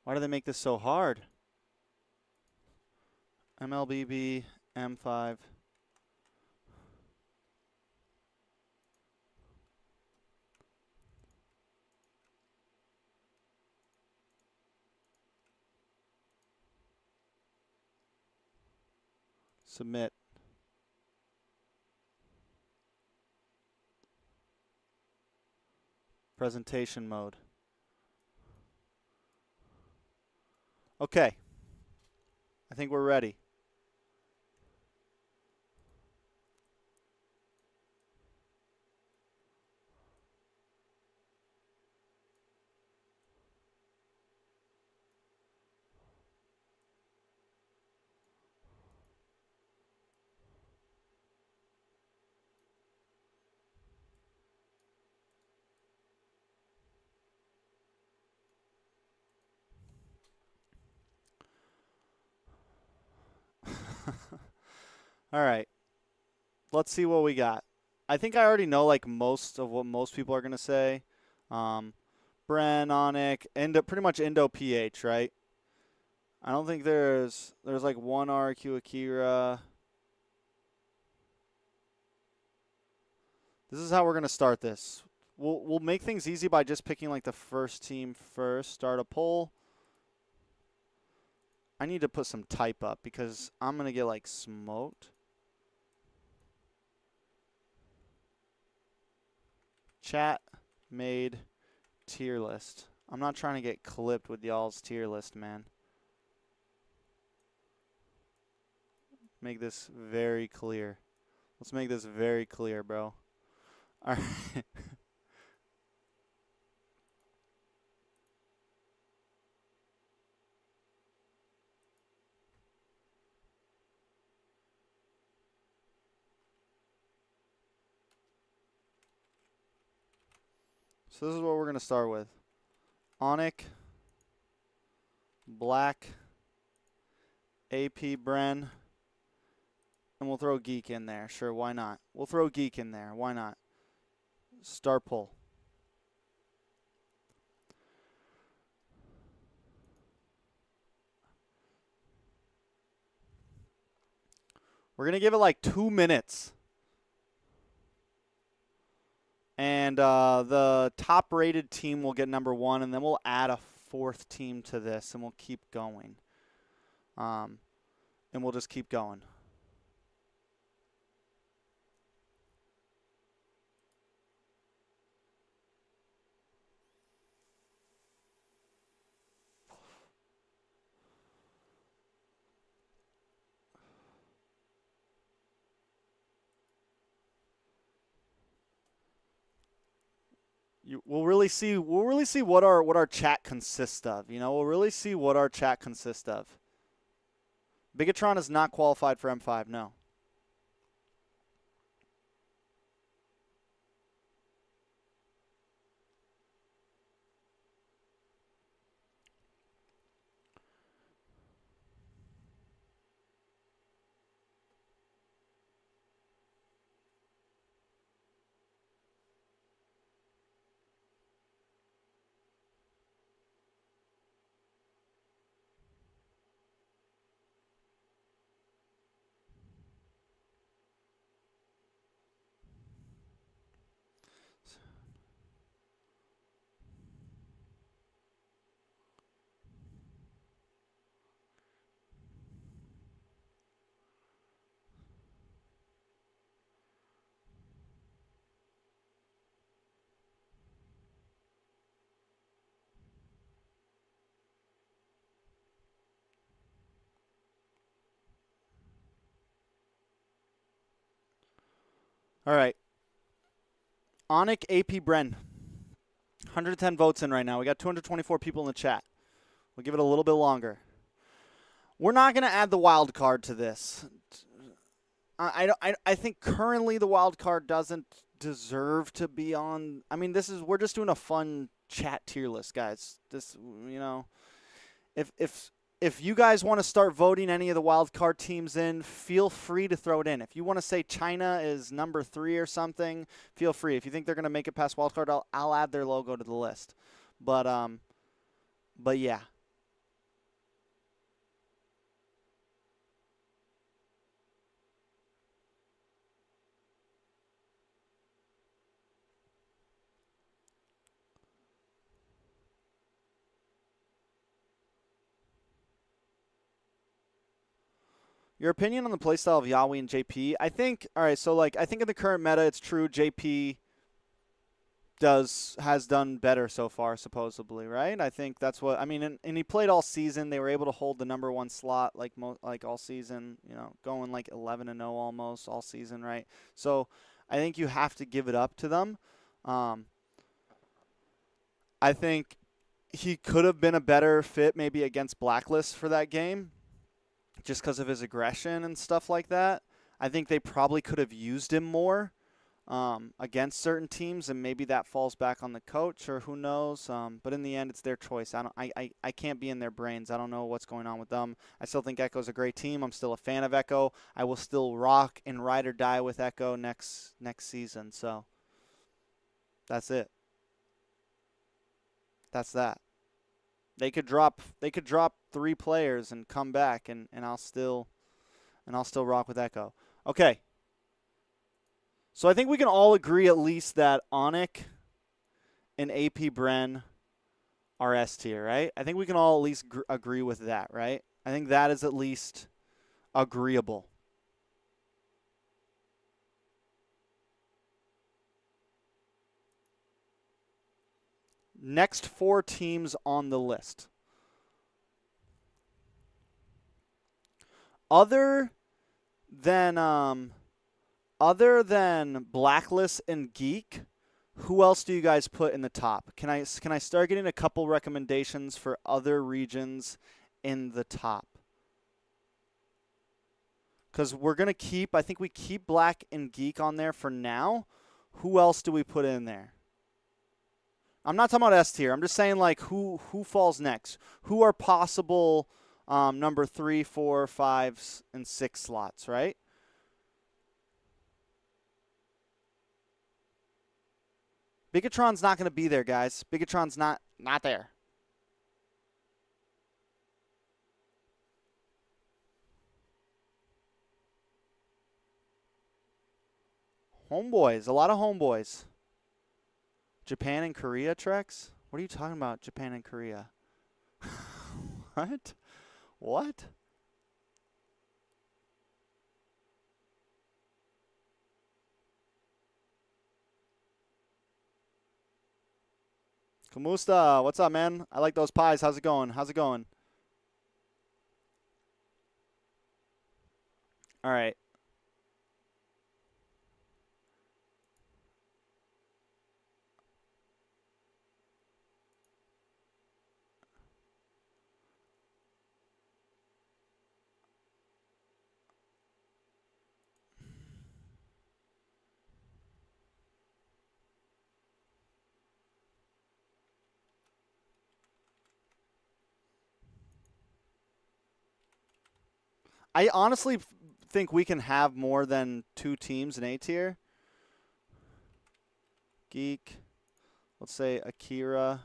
Why do they make this so hard? MLBB, M5. Submit. Presentation mode. Okay. I think we're ready. All right. Let's see what we got. I think I already know like most of what most people are going to say. Bren, Onyx, pretty much Indo PH, right? I don't think there's like one RQ Akira. This is how we're going to start this. We'll make things easy by just picking like the first team first. Start a poll. I need to put some type up because I'm going to get like smoked. Chat made tier list. I'm not trying to get clipped with y'all's tier list, man. Make this very clear. Let's make this very clear, bro. All right. So this is what we're going to start with. Onic, Black, AP Bren, and we'll throw Geek in there. Sure, why not? We'll throw Geek in there. Why not? Star pull. We're going to give it like 2 minutes. And the top-rated team will get number 1, and then we'll add a 4th team to this, and we'll keep going. And we'll just keep going. We'll really see what our chat consists of. You know, we'll really see what our chat consists of. Bigatron is not qualified for M5, no. All right. Onic AP Bren. 110 votes in right now. We got 224 people in the chat. We'll give it a little bit longer. We're not going to add the wild card to this. I think currently the wild card doesn't deserve to be on. I mean, we're just doing a fun chat tier list, guys. This, you know, if you guys want to start voting any of the wild card teams in, feel free to throw it in. If you want to say China is number 3 or something, feel free. If you think they're going to make it past wild card, I'll add their logo to the list. But yeah. Your opinion on the playstyle of Yawi and JP? I think, all right, so like I think in the current meta it's true JP has done better so far supposedly, right? I think that's what I mean, and he played all season. They were able to hold the number 1 slot like all season, you know, going like 11-0 almost all season, right? So, I think you have to give it up to them. I think he could have been a better fit maybe against Blacklist for that game, just because of his aggression and stuff like that. I think they probably could have used him more against certain teams, and maybe that falls back on the coach, or who knows. But in the end, it's their choice. I can't be in their brains. I don't know what's going on with them. I still think Echo's a great team. I'm still a fan of Echo. I will still rock and ride or die with Echo next season. So that's it. That's that. They could drop 3 players and come back, and I'll still rock with Echo. Okay. So I think we can all agree at least that Onic and AP Bren are S tier, right? I think we can all at least agree with that, right? I think that is at least agreeable. Next 4 teams on the list. Other than Blacklist and Geek, who else do you guys put in the top? Can I start getting a couple recommendations for other regions in the top? Because we're going to I think we keep Black and Geek on there for now. Who else do we put in there? I'm not talking about S tier. I'm just saying like who falls next. Who are possible number 3, 4, 5, and 6 slots, right? Bigatron's not going to be there, guys. Bigatron's not there. Homeboys, a lot of homeboys. Japan and Korea, Trex? What are you talking about, Japan and Korea? What? What? Kamusta, what's up, man? I like those pies. How's it going? How's it going? All right. I honestly think we can have more than 2 teams in A tier. Geek, let's say Akira,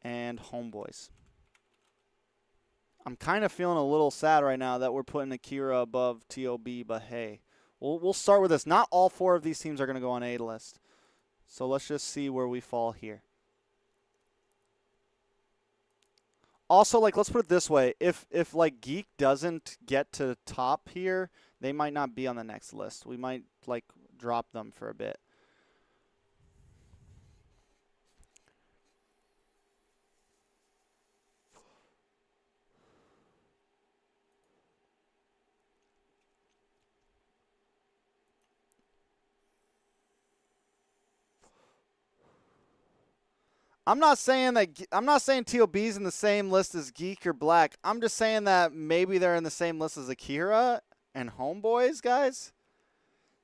and Homeboys. I'm kind of feeling a little sad right now that we're putting Akira above TOB, but hey, we'll start with this. Not all 4 of these teams are going to go on A list. So let's just see where we fall here. Also, like, let's put it this way. If like, Geek doesn't get to top here, they might not be on the next list. We might, like, drop them for a bit. I'm not saying TOB's in the same list as Geek or Black. I'm just saying that maybe they're in the same list as Akira and Homeboys, guys.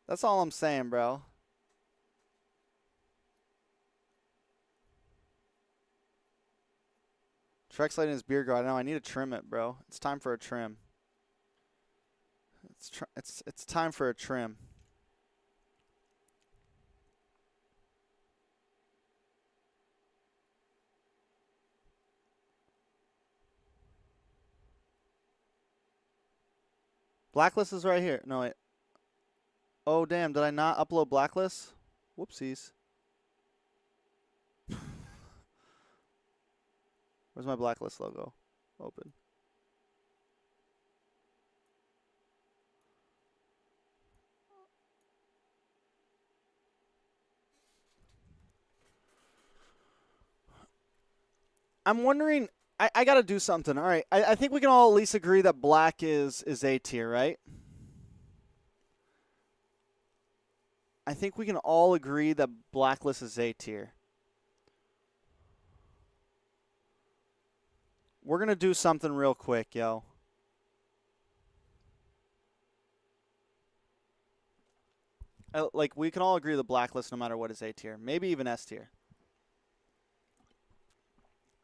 That's all I'm saying, bro. Trex lighting his beard grow. I know. I need to trim it, bro. It's time for a trim. It's time for a trim. Blacklist is right here. No, wait. Oh, damn. Did I not upload Blacklist? Whoopsies. Where's my Blacklist logo? Open. I'm wondering. I got to do something. All right. I think we can all at least agree that Black is A tier, right? I think we can all agree that Blacklist is A tier. We're going to do something real quick, yo. Like, we can all agree the Blacklist, no matter what, is A tier. Maybe even S tier.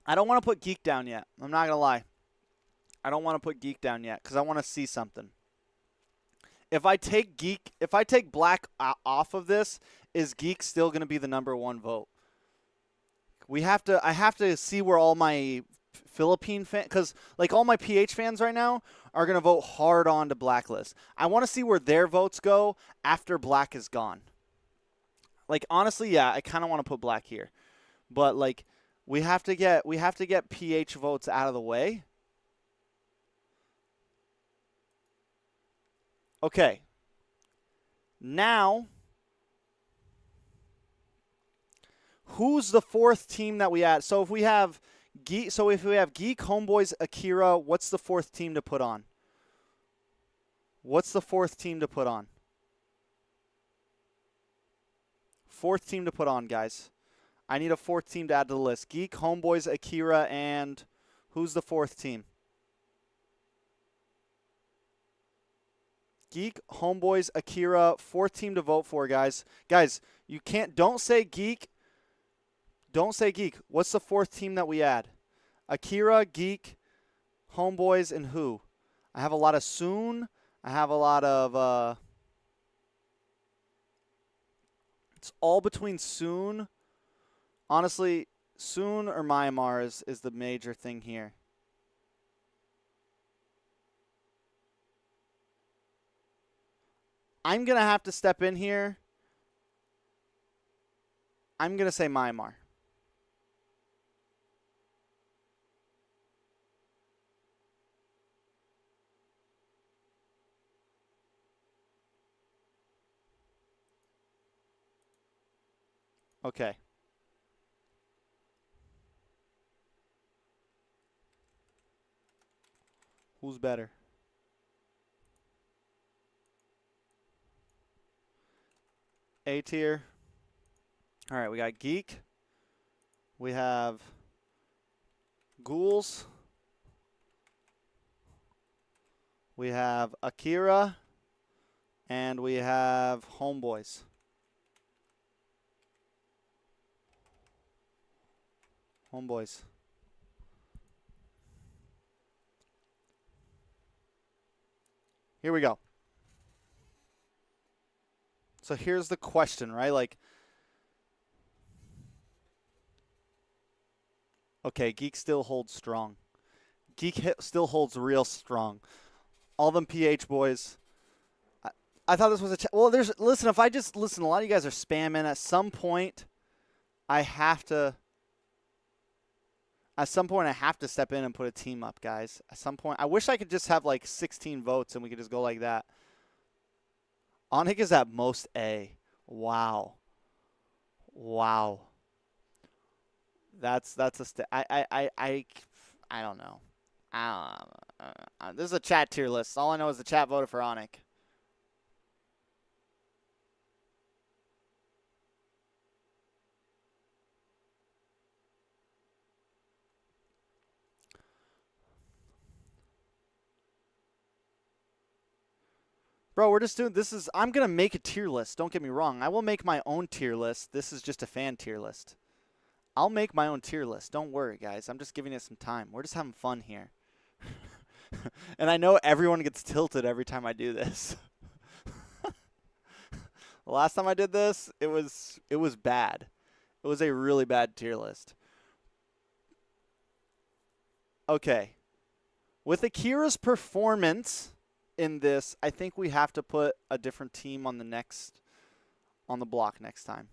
I don't want to put Geek down yet. I'm not going to lie. I don't want to put Geek down yet because I want to see something. If I take Black off of this, is Geek still going to be the #1 vote? I have to see where all my Philippine fans, because like all my PH fans right now are going to vote hard on to Blacklist. I want to see where their votes go after Black is gone. Like, honestly, yeah, I kind of want to put Black here. But like, we have to get PH votes out of the way. Okay. Now, who's the 4th team that we add? So if we have Geek, Homeboys, Akira, what's the 4th team to put on? What's the 4th team to put on? 4th team to put on, guys. I need a 4th team to add to the list. Geek, Homeboys, Akira, and who's the 4th team? Geek, Homeboys, Akira, 4th team to vote for, guys. Guys, you don't say Geek. Don't say Geek. What's the fourth team that we add? Akira, Geek, Homeboys, and who? I have a lot of Soon. I have a lot of... it's all between Soon. Honestly, Soon or Myanmar is the major thing here. I'm going to have to step in here. I'm going to say Myanmar. Okay. Who's better? A tier. All right, we got Geek. We have Ghouls. We have Akira. And we have Homeboys. Homeboys. Here we go. So here's the question, right? Like, okay, Geek still holds strong. Geek still holds real strong. All them PH boys. I thought this was a well. Listen. If I just listen, a lot of you guys are spamming. At some point, I have to step in and put a team up, guys. At some point, I wish I could just have like 16 votes and we could just go like that. Onik is at most A. Wow. Wow. That's a I don't know. This is a chat tier list. All I know is the chat voted for Onik. Bro, we're just doing this. I'm going to make a tier list. Don't get me wrong. I will make my own tier list. This is just a fan tier list. I'll make my own tier list. Don't worry, guys. I'm just giving it some time. We're just having fun here. And I know everyone gets tilted every time I do this. The last time I did this, it was bad. It was a really bad tier list. Okay. With Akira's performance in this, I think we have to put a different team on the block next time.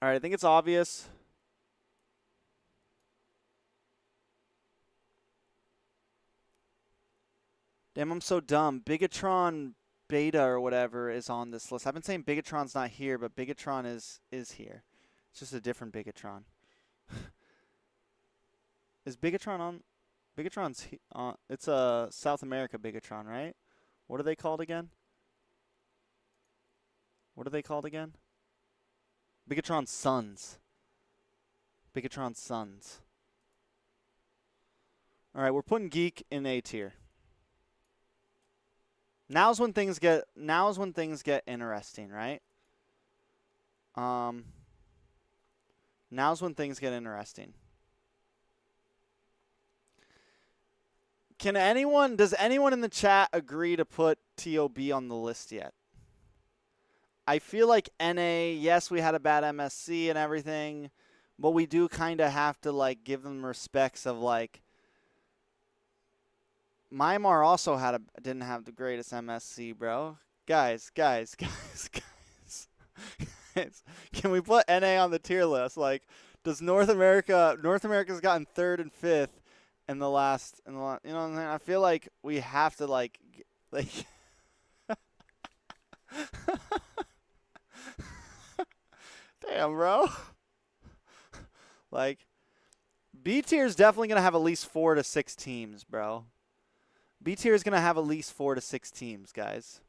All right, I think it's obvious. Damn, I'm so dumb. Bigatron Beta or whatever is on this list. I've been saying Bigatron's not here, but Bigatron is here. It's just a different Bigatron. Is Bigatron on? Bigatron's on. It's a South America Bigatron, right? What are they called again? What are they called again? Bigatron Sons. Bigatron Sons. All right, we're putting Geek in A tier. Now's when things get interesting, right? Now's when things get interesting. Does anyone in the chat agree to put TOB on the list yet? I feel like NA, yes, we had a bad MSC and everything, but we do kind of have to like give them respects of like Myanmar also didn't have the greatest MSC, bro. Guys. Can we put NA on the tier list? Like, does North America's gotten 3rd and 5th in the last, you know what I'm saying? I feel like we have to like damn, bro. Like, B tier is definitely going to have at least 4 to 6 teams, bro. B tier is going to have at least 4 to 6 teams, guys.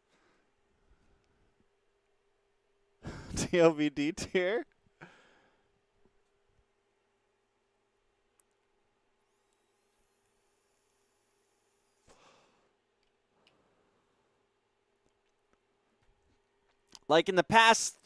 TOBD tier? Like in the past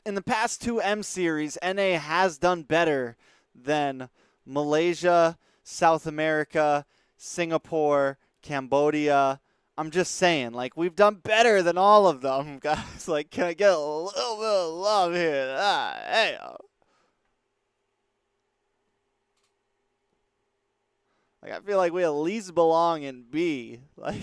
two M series, NA has done better than Malaysia, South America, Singapore, Cambodia. I'm just saying, like, we've done better than all of them, guys. Like, can I get a little bit of love here? Hey. Like, I feel like we at least belong in B. Like,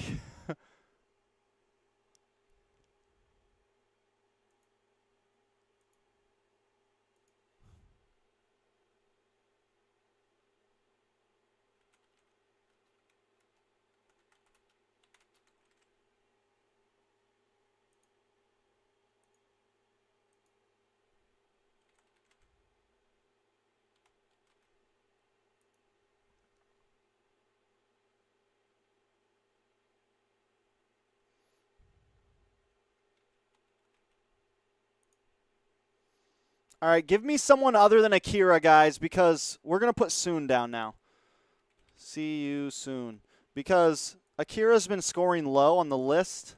all right, give me someone other than Akira, guys, because we're going to put Soon down now. See you soon. Because Akira's been scoring low on the list.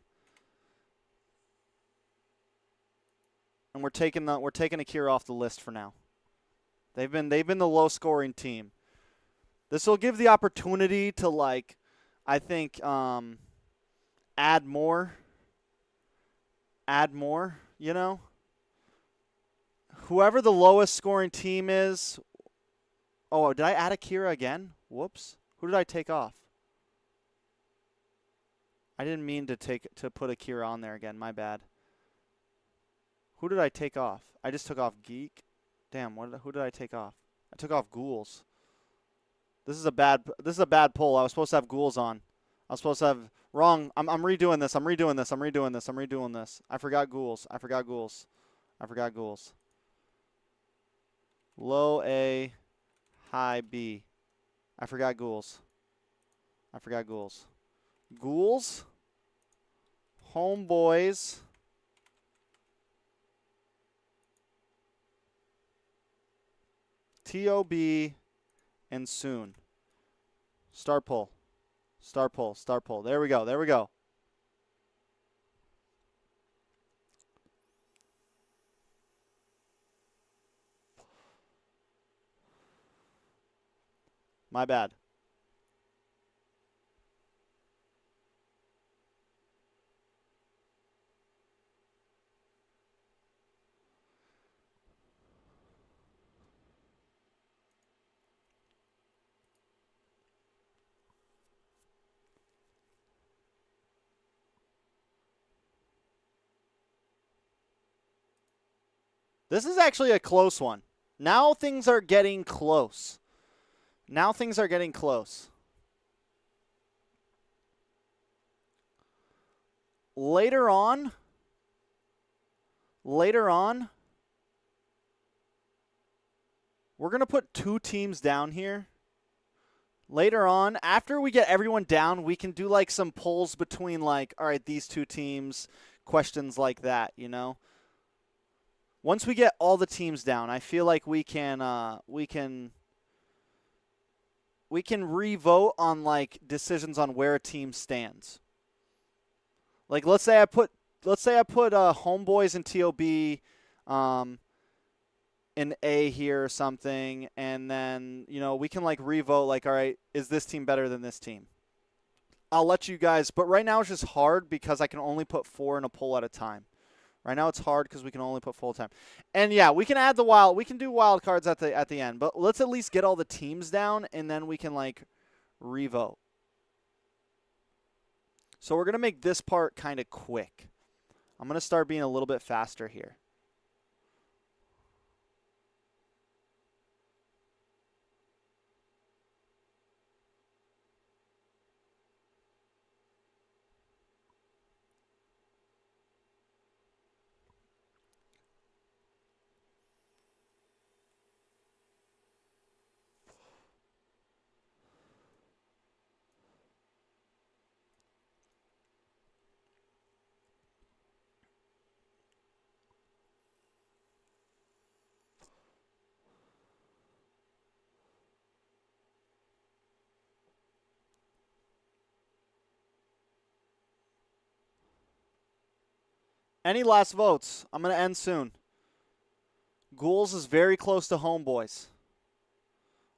And we're taking Akira off the list for now. They've been the low scoring team. This will give the opportunity to, like, I think add more, you know? Whoever the lowest scoring team is. Oh, did I add Akira again? Whoops. Who did I take off? I didn't mean to put Akira on there again. My bad. Who did I take off? I just took off Geek. Damn, who did I take off? I took off Ghouls. This is a bad pull. I was supposed to have Ghouls on. I was supposed to have wrong. I'm redoing this. I'm redoing this. I forgot Ghouls. Low A, high B. I forgot Ghouls. Ghouls, Homeboys, TOB, and Soon. Star pull. There we go. My bad. This is actually a close one. Now things are getting close. Later on, we're going to put two teams down here. Later on, after we get everyone down, we can do like some polls between like, all right, these two teams, questions like that, you know? Once we get all the teams down, I feel like we can re-vote on like decisions on where a team stands. Like let's say I put Homeboys and TOB in A here or something, and then, you know, we can like re-vote like, all right, is this team better than this team? I'll let you guys, but right now it's just hard because I can only put 4 in a poll at a time. Right now it's hard because we can only put full time. And yeah, we can add we can do wild cards at the end, but let's at least get all the teams down and then we can like revote. So we're going to make this part kind of quick. I'm going to start being a little bit faster here. Any last votes? I'm going to end soon. Ghouls is very close to Homeboys.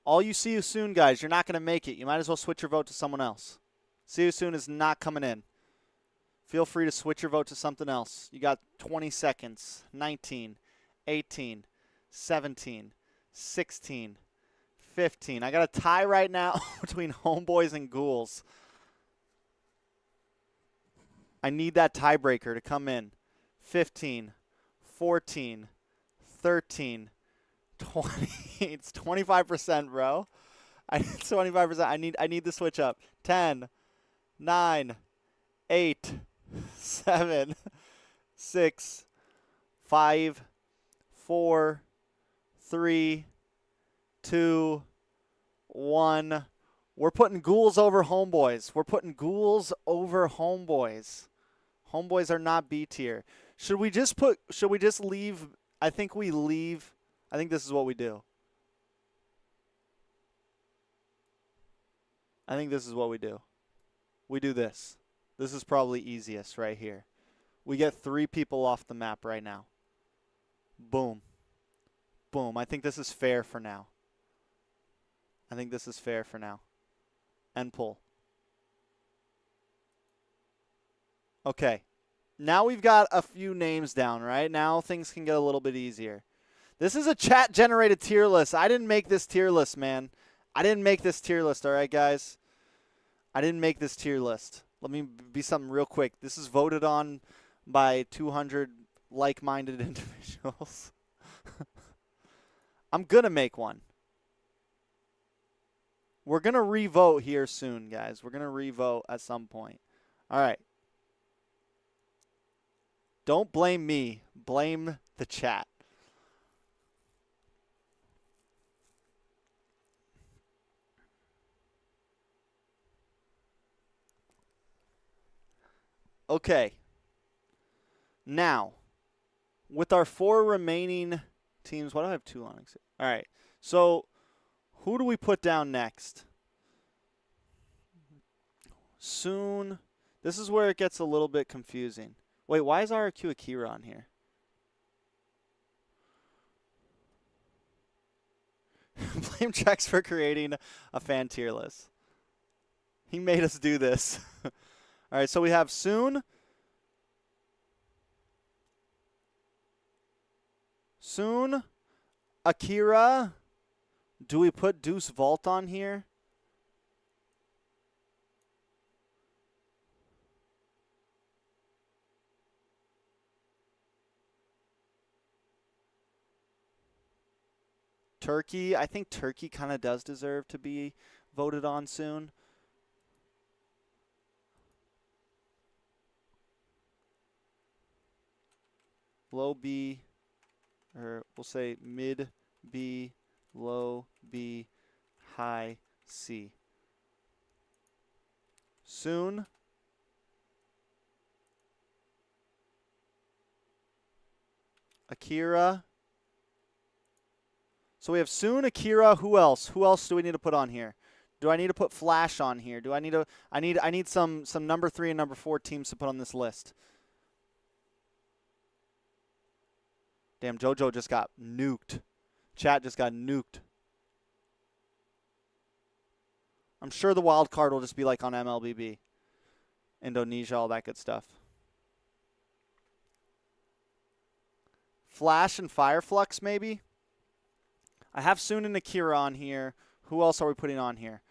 All you see you soon, guys. You're not going to make it. You might as well switch your vote to someone else. See you soon is not coming in. Feel free to switch your vote to something else. You got 20 seconds. 19, 18, 17, 16, 15. I got a tie right now between Homeboys and Ghouls. I need that tiebreaker to come in. 15, 14, 13, 20. It's 25%, bro. I need 25%. I need the switch up. 10, 9, 8, 7, 6, 5, 4, 3, 2, 1. We're putting Ghouls over Homeboys. We're putting Ghouls over Homeboys. Homeboys are not B tier. Should we just leave? I think we leave. I think this is what we do. I think this is what we do. We do this. This is probably easiest right here. We get 3 people off the map right now. Boom. Boom. I think this is fair for now. I think this is fair for now. And pull. Okay. Now we've got a few names down, right? Now things can get a little bit easier. This is a chat-generated tier list. I didn't make this tier list, man. I didn't make this tier list, all right, guys? I didn't make this tier list. Let me be something real quick. This is voted on by 200 like-minded individuals. I'm going to make one. We're going to re-vote here soon, guys. We're going to re-vote at some point. All right. Don't blame me. Blame the chat. Okay. Now, with our 4 remaining teams, why do I have 2 on? All right. So, who do we put down next? Soon. This is where it gets a little bit confusing. Wait, why is RQ Akira on here? Blame Trex for creating a fan tier list. He made us do this. All right, so we have Soon. Soon. Akira. Do we put Deuce Vault on here? Turkey. I think Turkey kind of does deserve to be voted on soon. Low B, or we'll say mid B, low B, high C. Soon. Akira. So we have Soon, Akira. Who else? Who else do we need to put on here? Do I need to put Flash on here? Do I need to? I need some number 3 and number 4 teams to put on this list. Damn, JoJo just got nuked. Chat just got nuked. I'm sure the wild card will just be like on MLBB. Indonesia, all that good stuff. Flash and Fireflux, maybe? I have Soon and Akira on here. Who else are we putting on here?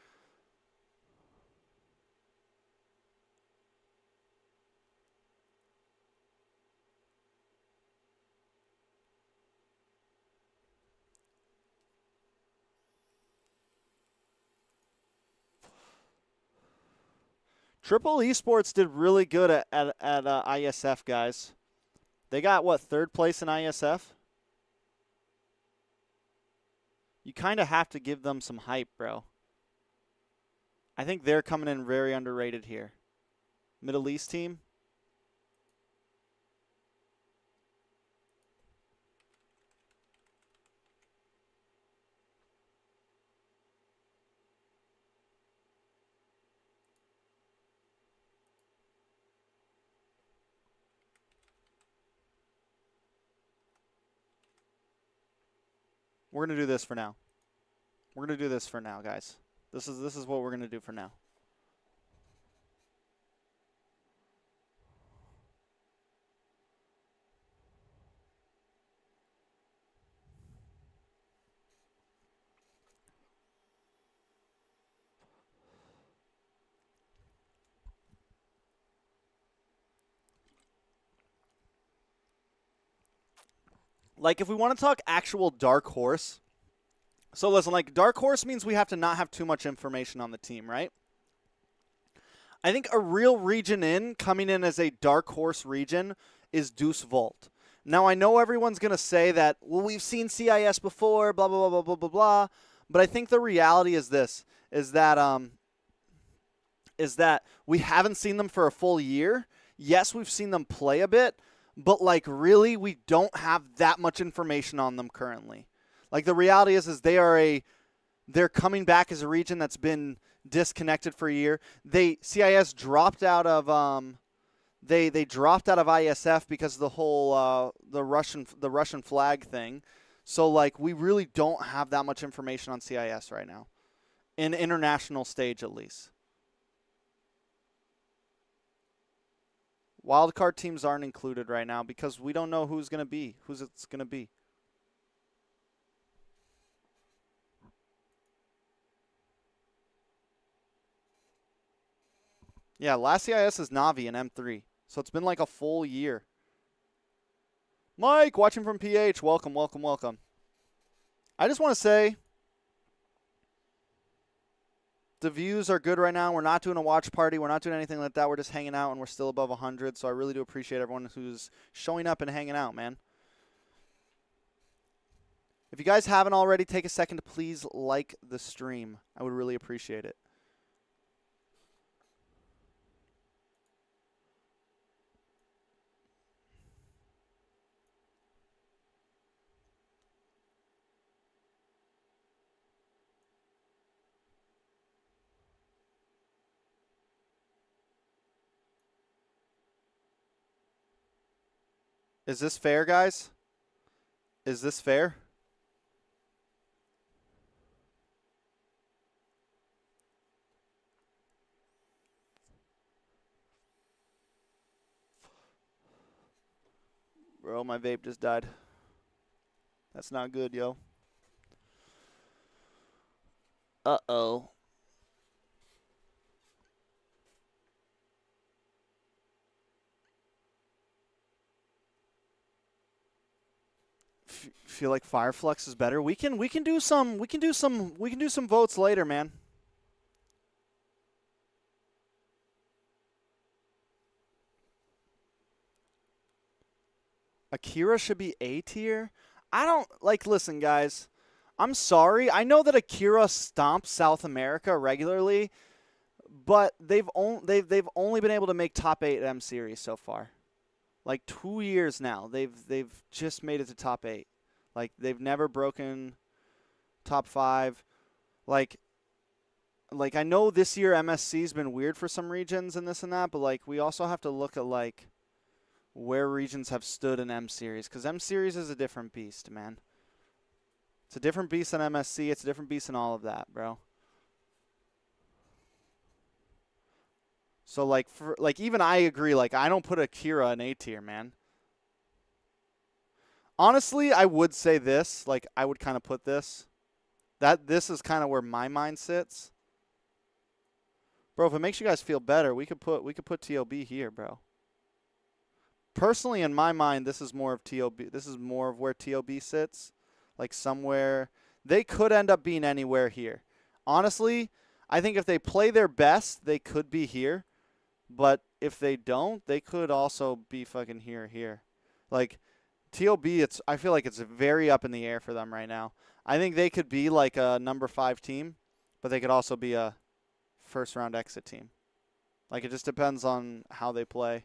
Triple Esports did really good at ISF, guys. They got, what, 3rd place in ISF? You kind of have to give them some hype, bro. I think they're coming in very underrated here. Middle East team. We're going to do this for now. We're going to do this for now, guys. This is what we're going to do for now. Like, if we want to talk actual dark horse, so listen, like, dark horse means we have to not have too much information on the team, right? I think a real region coming in as a dark horse region is Deuce Volt. Now, I know everyone's going to say that, well, we've seen CIS before, blah, blah, blah, blah, blah, blah, blah. But I think the reality is this, is that we haven't seen them for a full year. Yes, we've seen them play a bit, but, like, really, we don't have that much information on them currently. Like, the reality is they're coming back as a region that's been disconnected for a year. CIS dropped out of they dropped out of ISF because of the whole the Russian flag thing. So, like, we really don't have that much information on CIS right now, in international stage at least. Wildcard teams aren't included right now because we don't know who's it's going to be. Yeah, last CIS is Navi and M3. So it's been like a full year. Mike, watching from PH. Welcome, welcome, welcome. I just want to say the views are good right now. We're not doing a watch party. We're not doing anything like that. We're just hanging out, and we're still above 100. So I really do appreciate everyone who's showing up and hanging out, man. If you guys haven't already, take a second to please like the stream. I would really appreciate it. Is this fair, guys? Is this fair? Bro, my vape just died. That's not good, yo. Uh-oh. Feel like Fireflux is better. We can do some votes later, man. Akira should be A tier. I don't listen, guys. I'm sorry. I know that Akira stomps South America regularly, but they've only been able to make top 8 at M Series so far. Like 2 years now. They've just made it to top 8. Like, they've never broken top 5. Like I know this year MSC's been weird for some regions and this and that, but, like, we also have to look at, like, where regions have stood in M Series. Because M Series is a different beast, man. It's a different beast than MSC. It's a different beast than all of that, bro. So, like, even I agree. Like, I don't put Akira in A tier, man. Honestly, I would say this. Like, I would kind of put this. This is kind of where my mind sits. Bro, if it makes you guys feel better, we could put TOB here, bro. Personally, in my mind, this is more of TOB. This is more of where TOB sits. Like, somewhere. They could end up being anywhere here. Honestly, I think if they play their best, they could be here. But if they don't, they could also be fucking here. Like, TOB, I feel like it's very up in the air for them right now. I think they could be like a number 5 team, but they could also be a first-round exit team. Like, it just depends on how they play,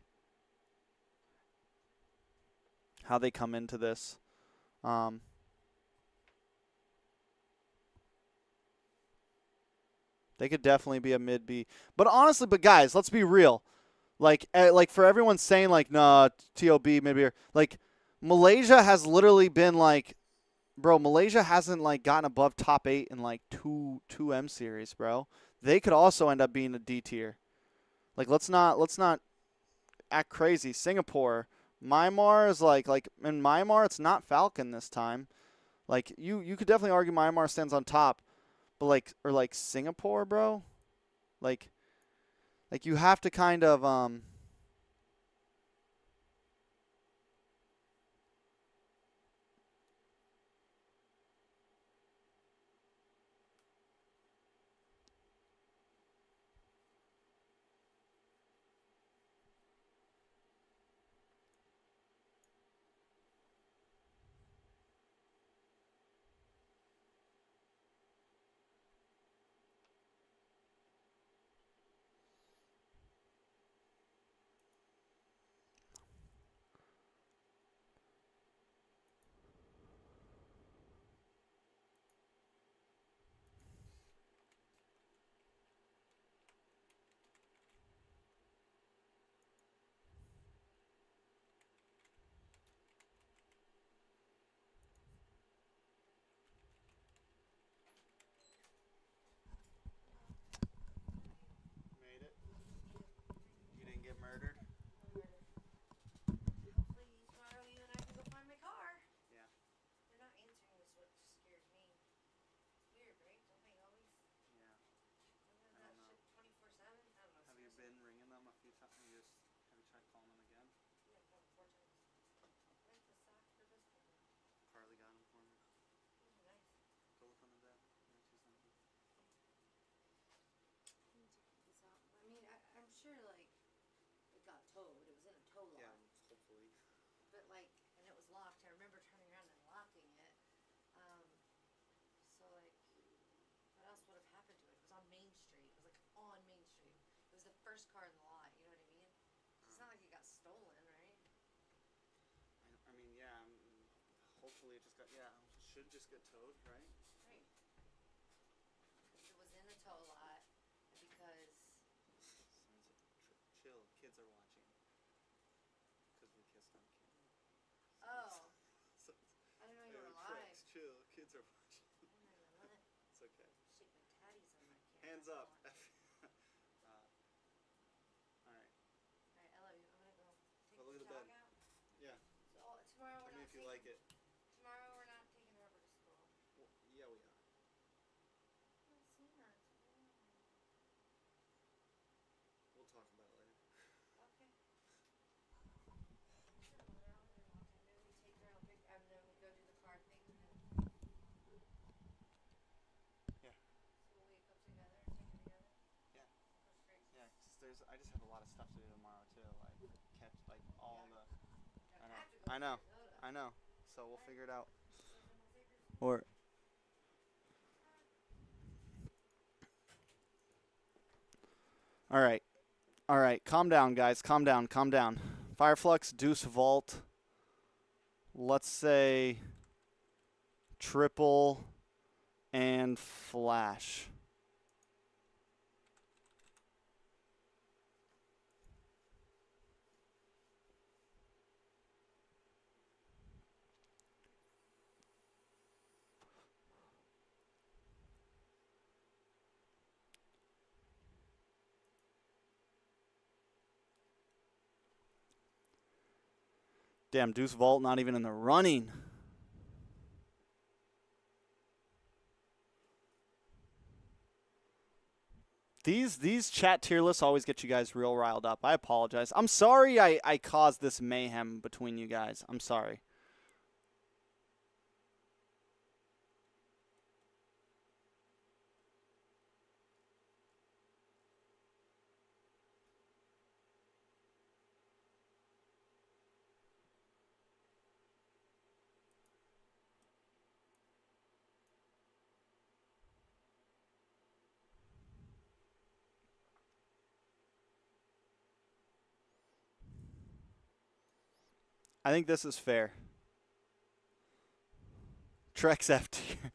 how they come into this. They could definitely be a mid-B. But honestly, guys, let's be real. Like for everyone saying, like, nah, TOB, maybe, like, Malaysia has literally been, like, bro, Malaysia hasn't like gotten above top 8 in like two M series, bro. They could also end up being a D tier. Like let's not act crazy. Singapore, Myanmar is like in Myanmar it's not Falcon this time. Like you could definitely argue Myanmar stands on top, but like Singapore, bro. Like you have to kind of made it. You didn't get murdered. Hopefully tomorrow you and I can go find my car. Yeah. They're not answering is what scares me. It's weird, right? Don't they always? Yeah. Isn't that shit 24/7? I don't know. Have you been ringing them a few times? Have you tried calling them again? Yeah, called 4 times. Where's the sock for this one? Carly got them for me. Those are nice. Go look on the bed. Yeah, she sent them. I need to keep this out. I mean, I'm sure like it got towed. It was in a tow line. Yeah, hopefully. But like, and it was locked. I remember turning around and locking it. So like, what else would have happened to it? It was on Main Street. It was like on Main Street. It was the first car in the lot. You know what I mean? It's not like it got stolen, right? I mean, yeah. Hopefully it just got. Yeah, should just get towed, right? Right. It was in the tow lot because. Chill. Kids are watching. Because we kissed on camera. Oh. So I didn't know you were alive. Chill. Kids are watching. I didn't know you were alive. It's okay. Shake my tatties on my camera. Hands up. Alright. Alright, I love you. I'm gonna go take Go look the at the dog bed. out. Yeah. So tomorrow Tell we're me not if you taking, like it. tomorrow we're not taking Harper to school. Well, yeah, we are. Well, Santa tomorrow. We'll talk about it later. Okay. Maybe we take her out, and then we go do the car thing, and then. Yeah. So we'll wake up together and take her together. Yeah. Go straight. Yeah, cause I just have a lot of stuff to do tomorrow too. Like catch like all the. I know. I know. So we'll figure it out. Or. All right. All right. Calm down, guys. Calm down. Calm down. Fireflux, Deuce Vault. Let's say triple and flash. Damn, Deuce Vault not even in the running. These chat tier lists always get you guys real riled up. I apologize. I'm sorry I caused this mayhem between you guys. I'm sorry. I think this is fair. Trex F tier.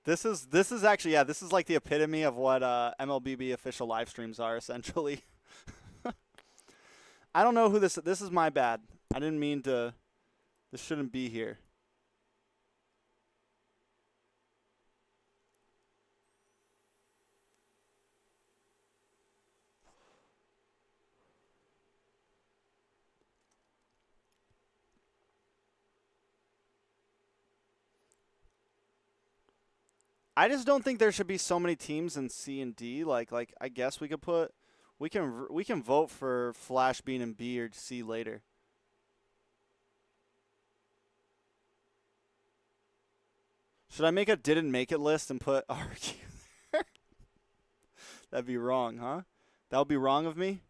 This is actually, yeah, this is like the epitome of what MLBB official live streams are essentially. I don't know who this. This is my bad. I didn't mean to. This shouldn't be here. I just don't think there should be so many teams in C and D. Like I guess we could put. We can vote for Flash being in B or C later. Should I make a didn't make it list and put RQ there? That'd be wrong, huh? That would be wrong of me?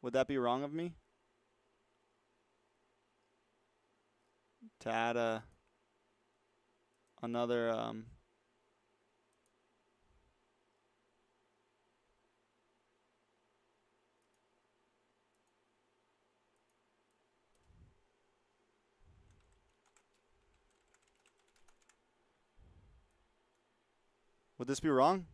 Would that be wrong of me? To add another would this be wrong?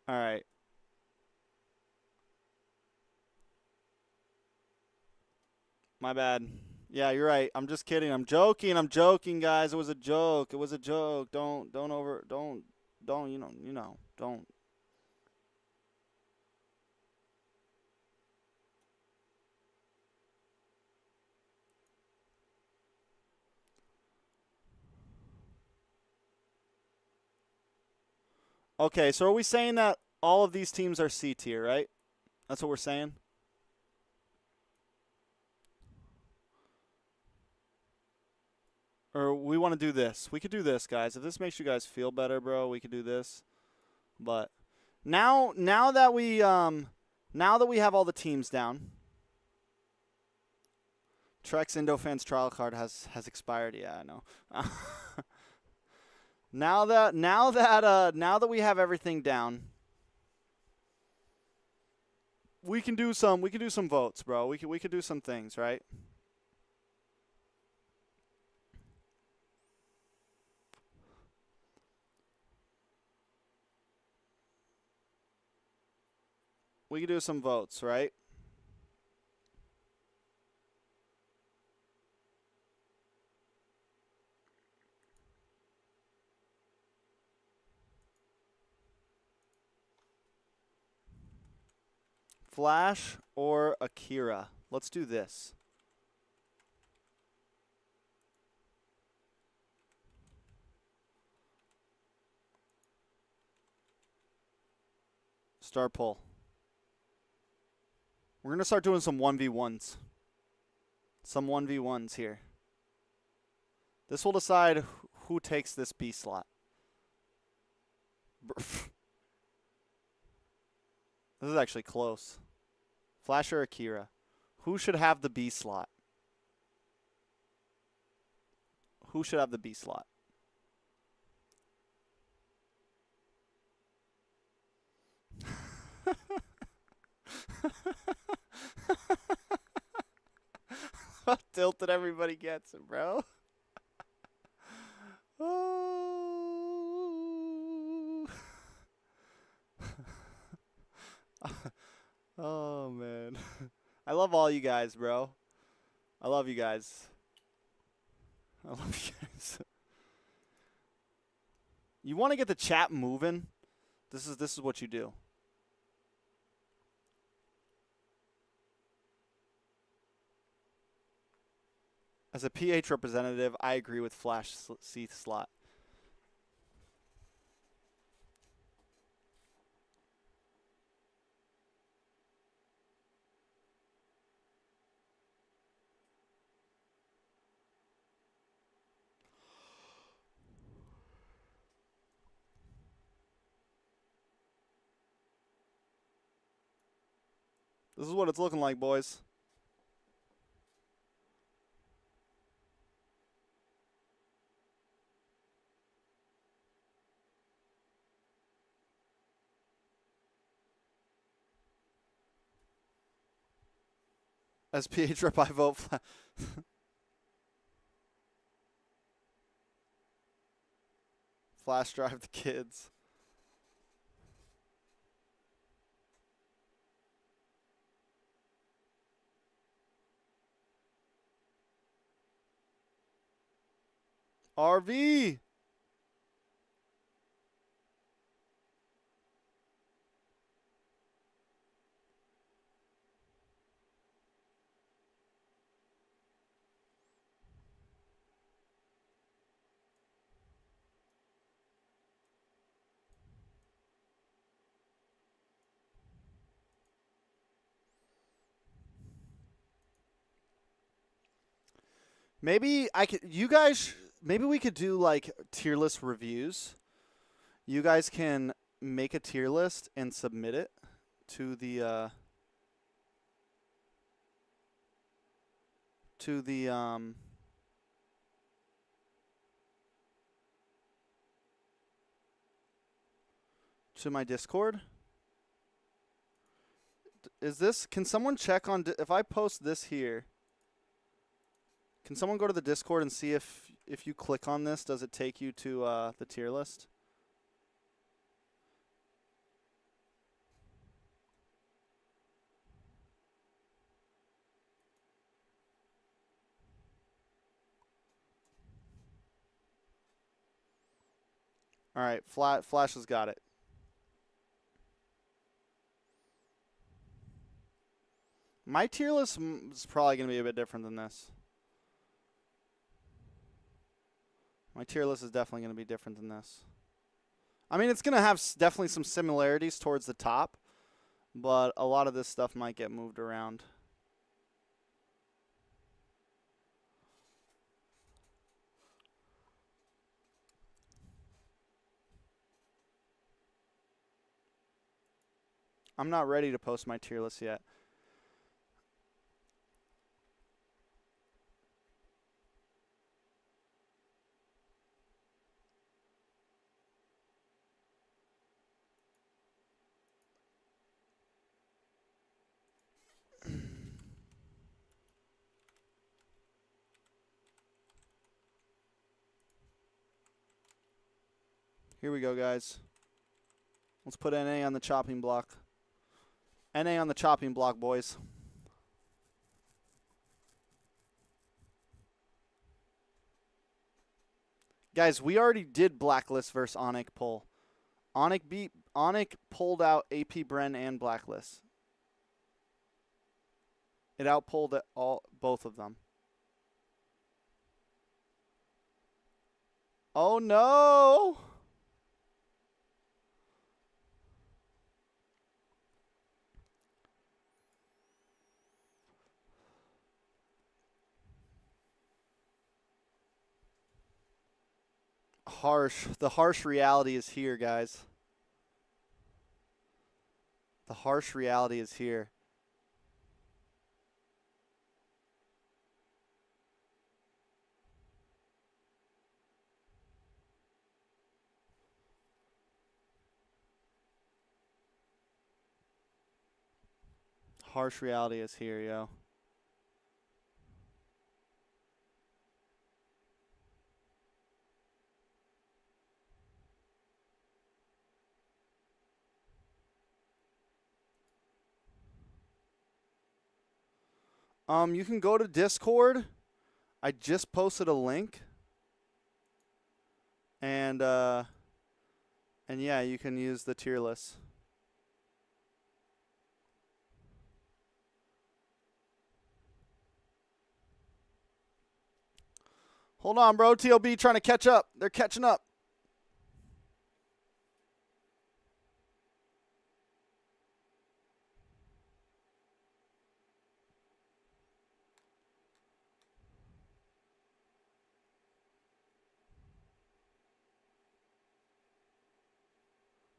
All right. My bad. Yeah, you're right. I'm just kidding. I'm joking. I'm joking, guys. It was a joke. It was a joke. Don't don't. Okay, so are we saying that all of these teams are C tier, right? That's what we're saying? Or we want to do this. We could do this, guys. If this makes you guys feel better, bro, we could do this. But now that we have all the teams down, Trex Indofans trial card has expired. Yeah, I know. now that we have everything down, we can do some votes, bro. We could do some things, right? We could do some votes, right? Flash or Akira? Let's do this. Star pull. We're going to start doing some 1v1s. Some 1v1s here. This will decide who takes this B slot. This is actually close. Flash or Akira? Who should have the B slot? Who should have the B slot? How tilted everybody gets it, bro. Oh. Oh, man. I love all you guys, bro. I love you guys. I love you guys. You want to get the chat moving? This is what you do. As a PH representative, I agree with Flash C slot. This is what it's looking like, boys. As PH rep, I vote. Flash drive the kids. RV. Maybe I could. You guys. Maybe we could do like tier list reviews. You guys can make a tier list and submit it to the to the to my Discord. Is this? Can someone check on if I post this here? Can someone go to the Discord and see if you click on this, does it take you to the tier list? All right, Flash has got it. My tier list is probably going to be a bit different than this. My tier list is definitely going to be different than this. I mean, it's going to have definitely some similarities towards the top, but a lot of this stuff might get moved around. I'm not ready to post my tier list yet. Here we go, guys. Let's put NA on the chopping block. NA on the chopping block, boys. Guys, we already did Blacklist versus Onic pull. Onic pulled out AP Bren and Blacklist. It outpulled both of them. Oh no! Harsh. The harsh reality is here, guys. The harsh reality is here. Harsh reality is here, yo. You can go to Discord. I just posted a link. And yeah, you can use the tier list. Hold on, bro. TLB trying to catch up. They're catching up.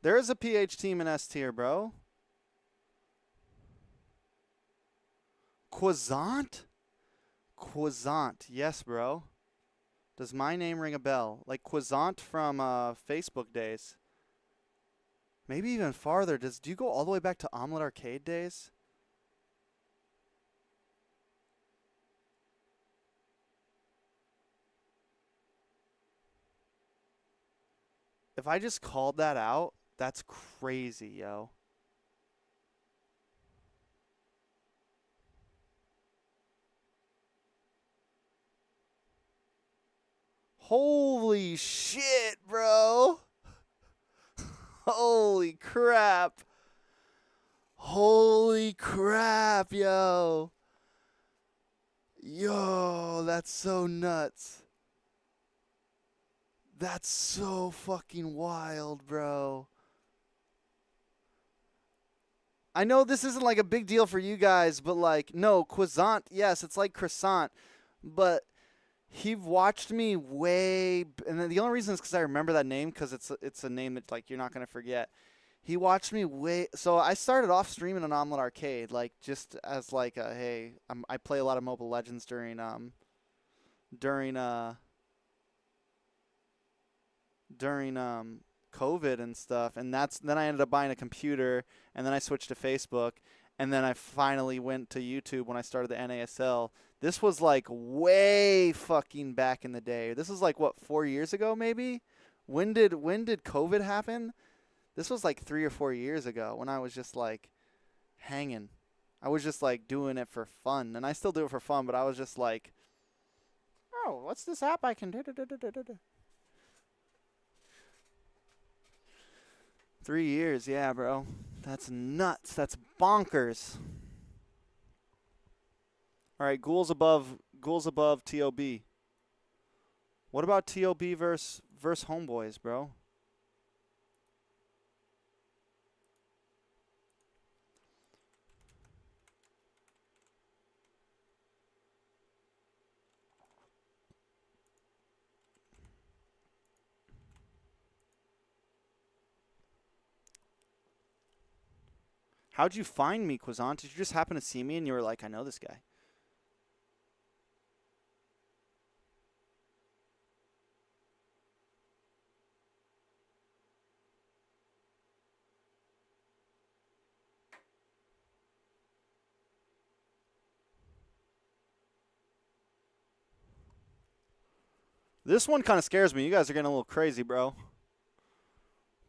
There is a PH team in S tier, bro. Quazant? Quazant. Yes, bro. Does my name ring a bell? Like Quazant from Facebook days. Maybe even farther. Do you go all the way back to Omelet Arcade days? If I just called that out, that's crazy, yo. Holy shit, bro. Holy crap. Holy crap, yo. Yo, that's so nuts. That's so fucking wild, bro. I know this isn't like a big deal for you guys, but like, no, croissant, yes, it's like croissant, but he watched me and then the only reason is because I remember that name because it's a name that like you're not gonna forget. He watched me so I started off streaming on Omelet Arcade, like just as like a hey, I play a lot of Mobile Legends during during COVID and stuff, and then I ended up buying a computer, and then I switched to Facebook, and then I finally went to YouTube when I started the NASL. This was like way fucking back in the day. This was like what 4 years ago maybe. When did COVID happen? This was like 3 or 4 years ago when I was just like hanging. I was just like doing it for fun, and I still do it for fun, but I was just like, oh, what's this app I can do? 3 years, yeah, bro. That's nuts. That's bonkers. All right, ghouls above TOB. What about TOB versus Homeboys, bro? How'd you find me, Quizant? Did you just happen to see me and you were like, I know this guy? This one kind of scares me. You guys are getting a little crazy, bro.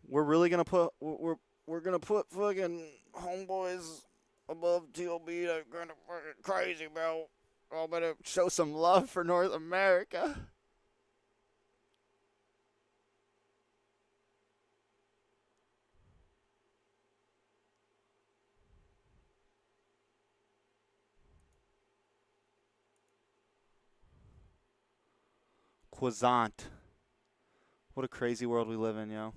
We're really gonna put we're gonna put fucking Homeboys above TOB. That's kind of fucking crazy, bro. I better show some love for North America. Quizant. What a crazy world we live in, yo.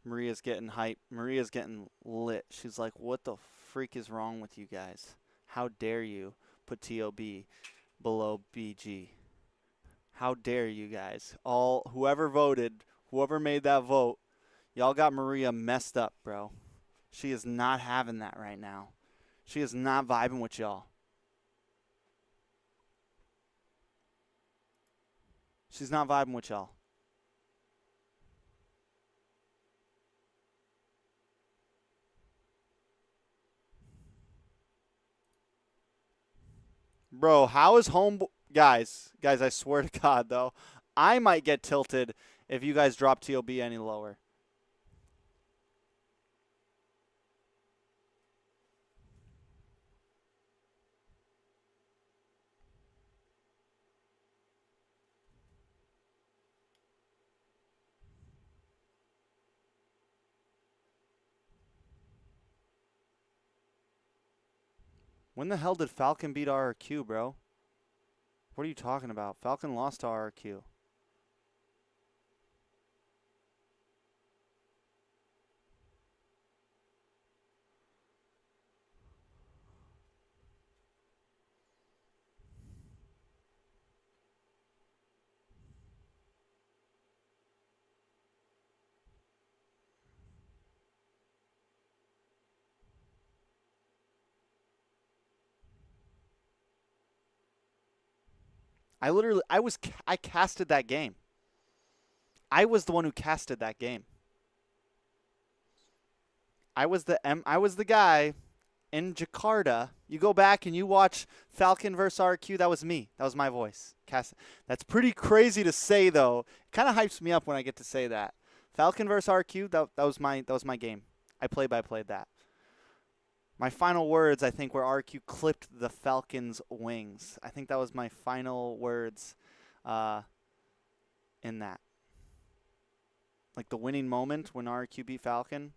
Maria's getting hype. Maria's getting lit. She's like, what the freak is wrong with you guys? How dare you put TOB below BG? How dare you guys? Whoever voted, whoever made that vote, y'all got Maria messed up, bro. She is not having that right now. She is not vibing with y'all. She's not vibing with y'all. Bro, how is home guys, I swear to God though, I might get tilted if you guys drop TOB any lower. When the hell did Falcon beat RRQ, bro? What are you talking about? Falcon lost to RRQ. I casted that game. I was the one who casted that game. I was the guy in Jakarta. You go back and you watch Falcon versus RQ. That was me. That was my voice. That's pretty crazy to say though. It kind of hypes me up when I get to say that. Falcon versus RQ. That was my game. I played that. My final words, I think, were RQ clipped the Falcon's wings. I think that was my final words in that. Like the winning moment when RQ beat Falcon.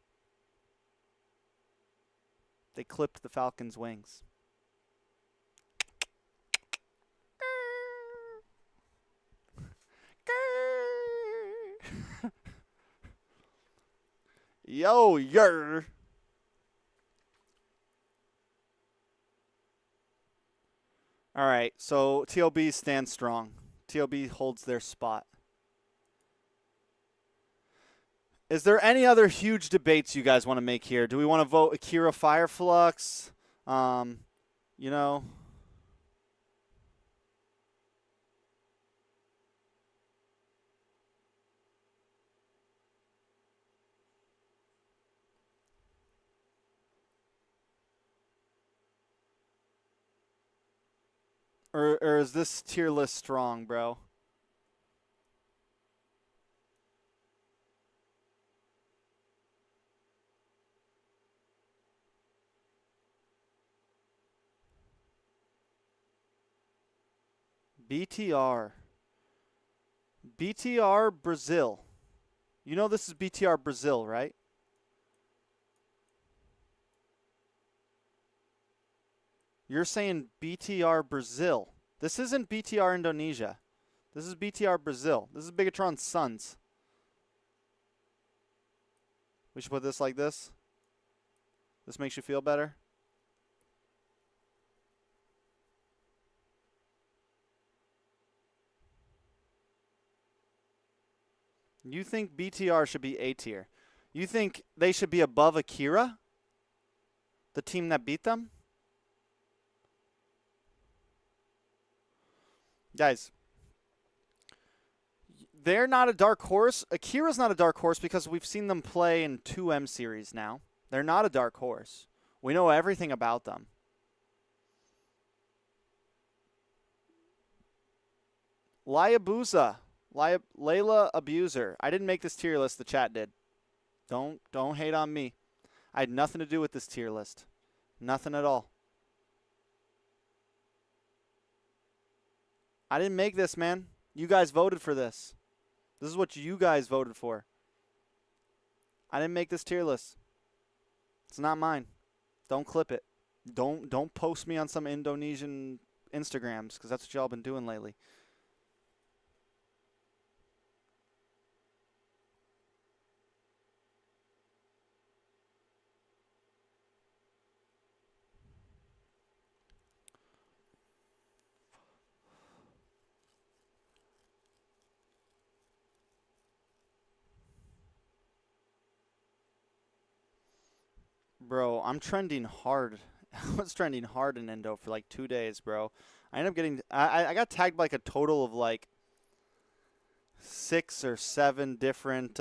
They clipped the Falcon's wings. Yo, yer. All right, so TLB stands strong. TLB holds their spot. Is there any other huge debates you guys want to make here? Do we want to vote Akira Fireflux? You know. Or is this tier list strong, bro? BTR. BTR Brazil. You know this is BTR Brazil, right? You're saying BTR Brazil. This isn't BTR Indonesia. This is BTR Brazil. This is Bigatron's sons. We should put this like this. This makes you feel better. You think BTR should be A tier. You think they should be above Akira? The team that beat them? Guys, they're not a dark horse. Akira's not a dark horse because we've seen them play in 2M series now. They're not a dark horse. We know everything about them. Liabusa. Layla Abuser. I didn't make this tier list. The chat did. Don't hate on me. I had nothing to do with this tier list. Nothing at all. I didn't make this, man. You guys voted for this. This is what you guys voted for. I didn't make this tier list. It's not mine. Don't clip it. Don't post me on some Indonesian Instagrams because that's what y'all been doing lately. Bro, I'm trending hard. I was trending hard in Indo for like 2 days, bro. I ended up getting I got tagged by like a total of like 6 or 7 different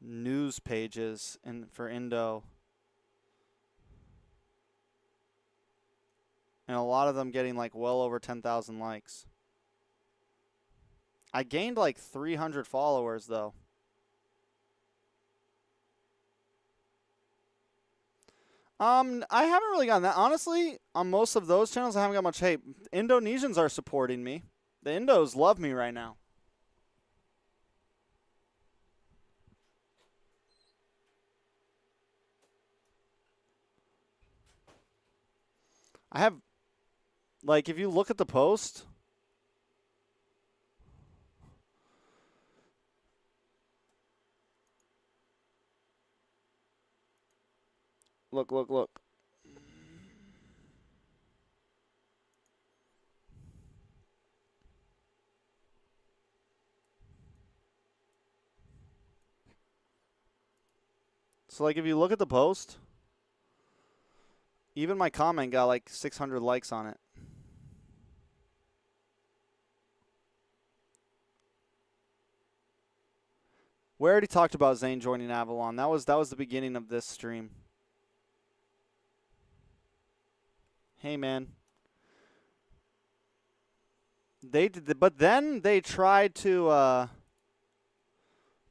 news pages for Indo. And a lot of them getting like well over 10,000 likes. I gained like 300 followers though. I haven't really gotten that. Honestly, on most of those channels, I haven't got much hate. Indonesians are supporting me. The Indos love me right now. I have, like, if you look at the post, look. So, like, if you look at the post, Even my comment got like 600 likes on it. We already talked about Zane joining Avalon. That was the beginning of this stream. Hey man. They did, but then they tried to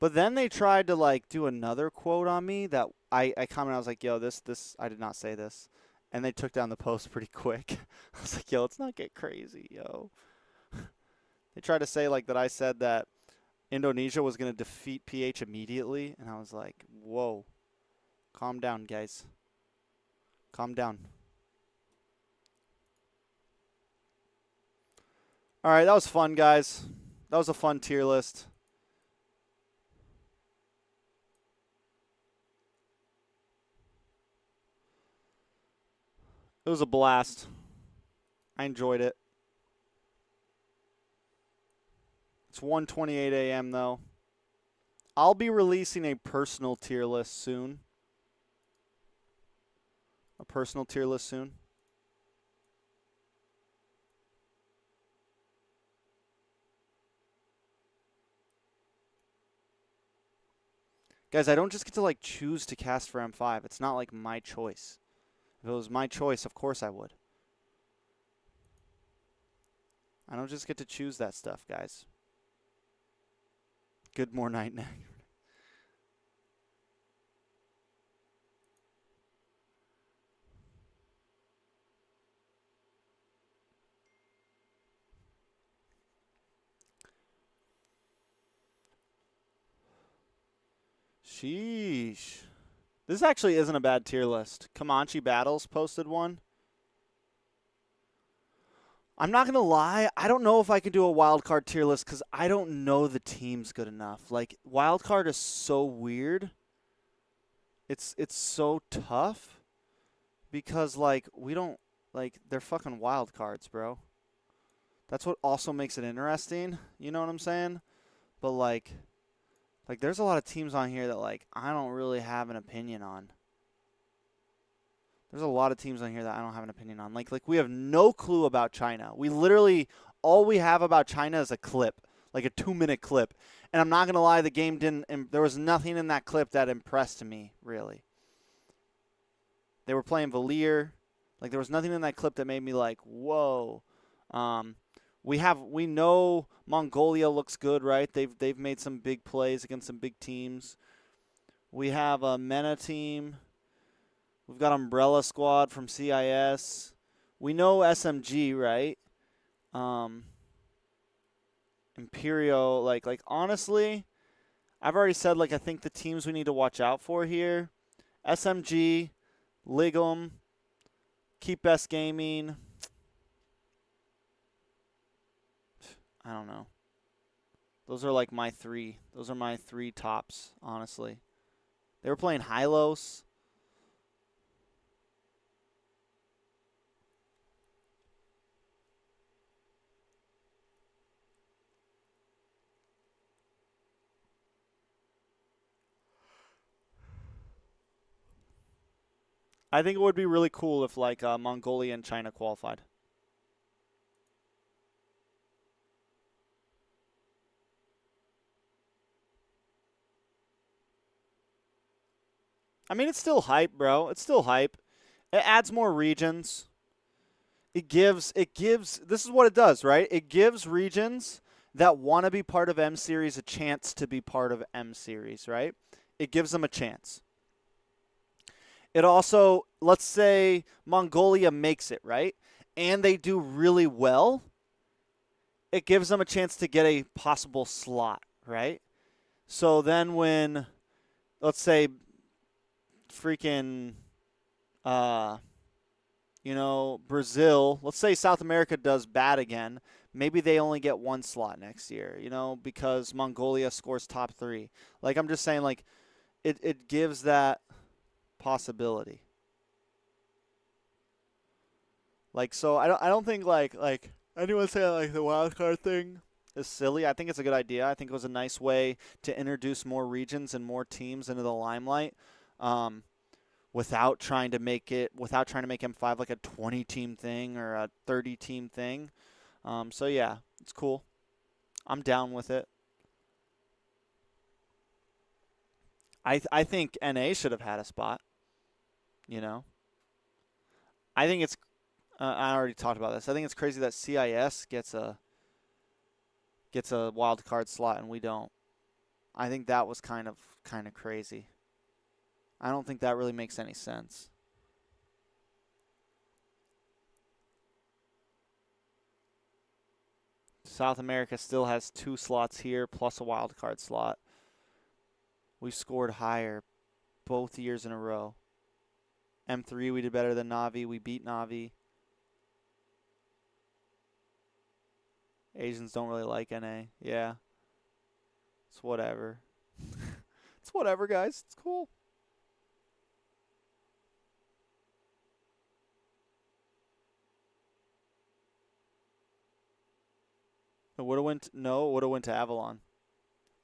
like do another quote on me that I commented. I was like, yo, this I did not say this, and they took down the post pretty quick. I was like, yo, let's not get crazy, yo. They tried to say like that I said that Indonesia was going to defeat PH immediately, and I was like, whoa, calm down, guys. Calm down. All right, that was fun, guys. That was a fun tier list. It was a blast. I enjoyed it. It's 1:28 a.m. though. I'll be releasing a personal tier list soon. Guys, I don't just get to like choose to cast for M5. It's not like my choice. If it was my choice, of course I would. I don't just get to choose that stuff, guys. Good more night night. Sheesh. This actually isn't a bad tier list. Comanche Battles posted one. I'm not going to lie. I don't know if I could do a wildcard tier list because I don't know the teams good enough. Like, wildcard is so weird. It's so tough because, like, we don't, like, they're fucking wild cards, bro. That's what also makes it interesting. You know what I'm saying? But, like there's a lot of teams on here that, like, I don't really have an opinion on. There's a lot of teams on here that I don't have an opinion on. Like we have no clue about China. We literally, all we have about China is a clip, like a 2-minute clip. And I'm not going to lie, the game didn't, there was nothing in that clip that impressed me, really. They were playing Valier. Like, there was nothing in that clip that made me like, whoa. We know Mongolia looks good, right? They've made some big plays against some big teams. We have a MENA team. We've got Umbrella Squad from CIS. We know SMG, right? Imperio, like honestly, I've already said, like, I think the teams we need to watch out for here: SMG, Ligum, Keep Best Gaming. I don't know. Those are like my three. Those are my three tops, honestly. They were playing Hylos. I think it would be really cool if, like, Mongolia and China qualified. I mean, it's still hype, bro. It's still hype. It adds more regions. It gives, this is what it does, right? It gives regions that want to be part of M Series a chance to be part of M Series, right? It gives them a chance. It also, let's say Mongolia makes it, right? And they do really well. It gives them a chance to get a possible slot, right? So then when, let's say, freaking, Brazil, let's say South America does bad again, maybe they only get one slot next year, because Mongolia scores top 3. Like, I'm just saying, like, it gives that possibility. Like, so I don't think like anyone say like the wild card thing is silly. I think it's a good idea. I think it was a nice way to introduce more regions and more teams into the limelight. without trying to make M5 like a 20 team thing or a 30 team thing. So yeah, it's cool. I'm down with it. I think NA should have had a spot. You know, I think it's. I already talked about this. I think it's crazy that CIS gets a wild card slot and we don't. I think that was kind of crazy. I don't think that really makes any sense. South America still has 2 slots here plus a wild card slot. We've scored higher both years in a row. M3 we did better than Navi. We beat Navi. Asians don't really like NA. Yeah. It's whatever. It's whatever, guys. It's cool. It would have went to Avalon.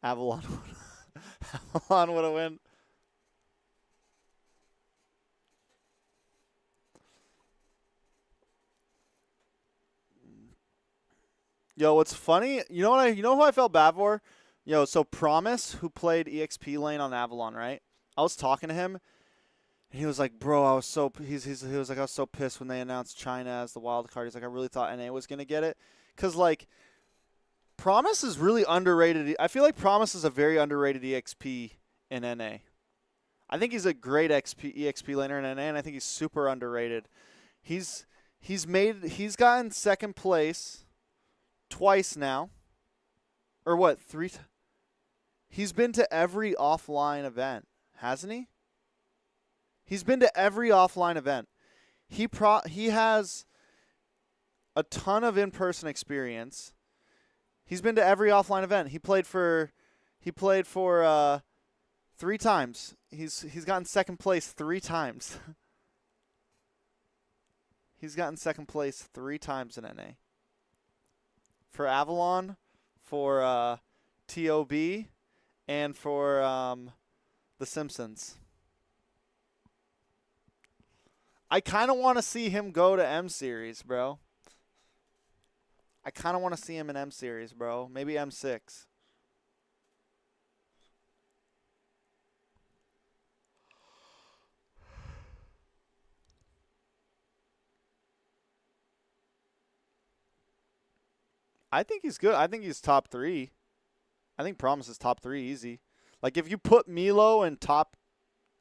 Avalon would have went. Yo, what's funny? You know who I felt bad for? Yo, so Promise, who played EXP lane on Avalon, right? I was talking to him, and he was like, "Bro, I was so he was like, I was so pissed when they announced China as the wild card. He's like, I really thought NA was gonna get it, cause like Promise is really underrated. I feel like Promise is a very underrated EXP in NA. I think he's a great EXP laner in NA, and I think he's super underrated. He's gotten second place twice now, or what? He's been to every offline event, hasn't he? He's been to every offline event. He has a ton of in-person experience. He's been to every offline event. He played for 3 times. He's gotten second place 3 times. He's gotten second place 3 times in NA. For Avalon, for TOB, and for The Simpsons. I kind of want to see him go to M Series, bro. I kind of want to see him in M Series, bro. Maybe M6. I think he's good. I think he's top 3. I think Promise is top 3 easy. Like if you put Milo in top,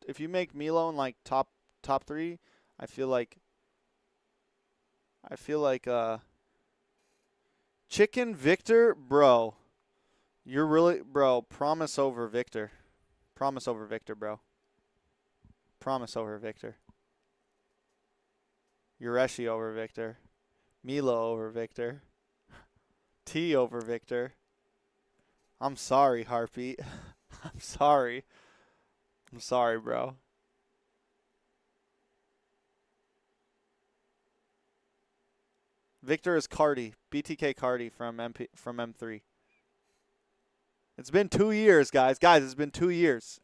if you make Milo in like top 3, I feel like Chicken Victor, bro. You're really, bro. Promise over Victor. Promise over Victor, bro. Promise over Victor. Yureshi over Victor. Milo over Victor. T over Victor. I'm sorry, Heartbeat. I'm sorry. I'm sorry, bro. Victor is Cardi. BTK Cardi from M3. It's been 2 years, guys. Guys, it's been 2 years.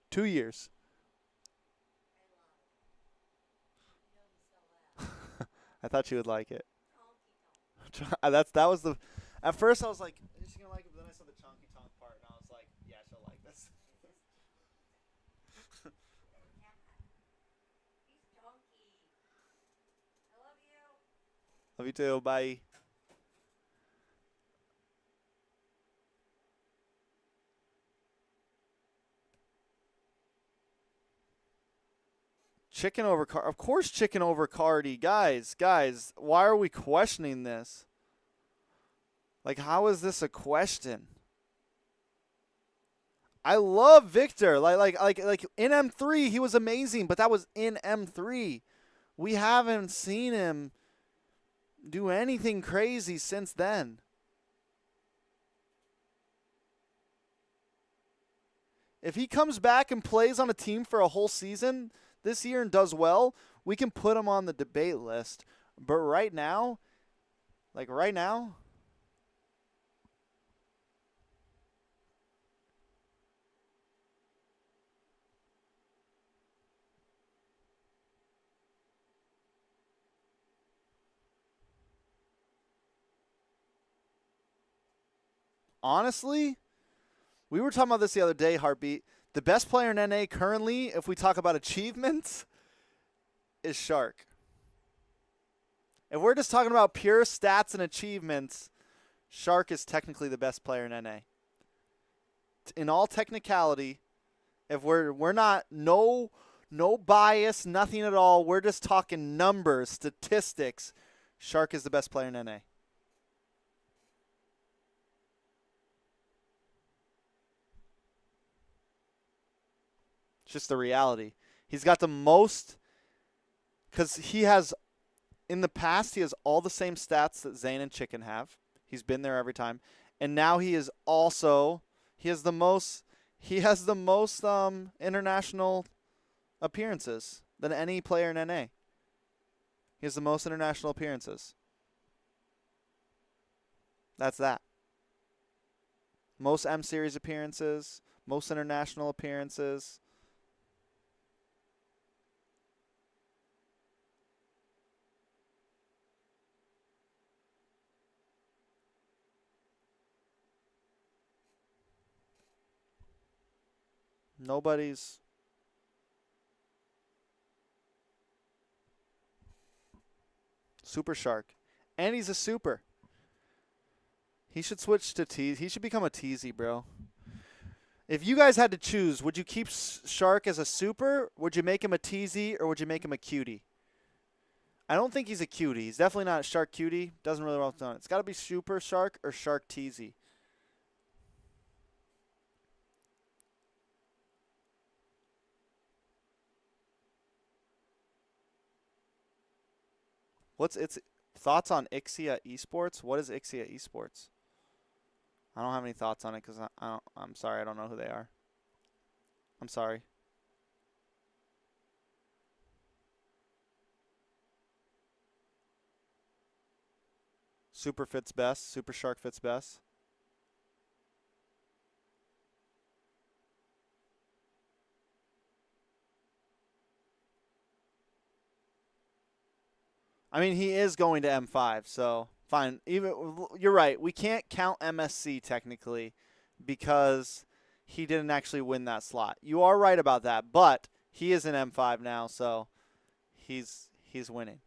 2 years. I thought you would like it. That was the. At first, I was like, "Is she gonna like it?" But then I saw the chonky tonk part, and I was like, "Yeah, she'll like this." He's donkey. I love you. Love you too. Bye. Chicken over Cardi. Of course, chicken over Cardi. Guys, why are we questioning this? Like, how is this a question? I love Victor. Like in M3, he was amazing, but that was in M3. We haven't seen him do anything crazy since then. If he comes back and plays on a team for a whole season this year and does well, we can put him on the debate list. But right now, honestly, we were talking about this the other day, Heartbeat. The best player in NA currently, if we talk about achievements, is Shark. If we're just talking about pure stats and achievements, Shark is technically the best player in NA. In all technicality, if we're not no bias, nothing at all, we're just talking numbers, statistics, Shark is the best player in NA. It's just the reality. He's got the most, because he has, in the past, he has all the same stats that Zane and Chicken have. He's been there every time. And now he is also, he has the most international appearances than any player in NA. He has the most international appearances. That's that. Most M Series appearances, most international appearances. Nobody's. Super Shark. And he's a super. He should switch to T. He should become a TZ, bro. If you guys had to choose, would you keep Shark as a super? Would you make him a TZ, or would you make him a cutie? I don't think he's a cutie. He's definitely not a Shark cutie. Doesn't really well done. It's got to be Super Shark or Shark TZ. What's its thoughts on Ixia Esports? What is Ixia Esports? I don't have any thoughts on it because I'm sorry, I don't know who they are. I'm sorry. Super fits best. Super Shark fits best. I mean, he is going to M5, so fine. Even you're right. We can't count MSC technically because he didn't actually win that slot. You are right about that, but he is in M5 now, so he's winning.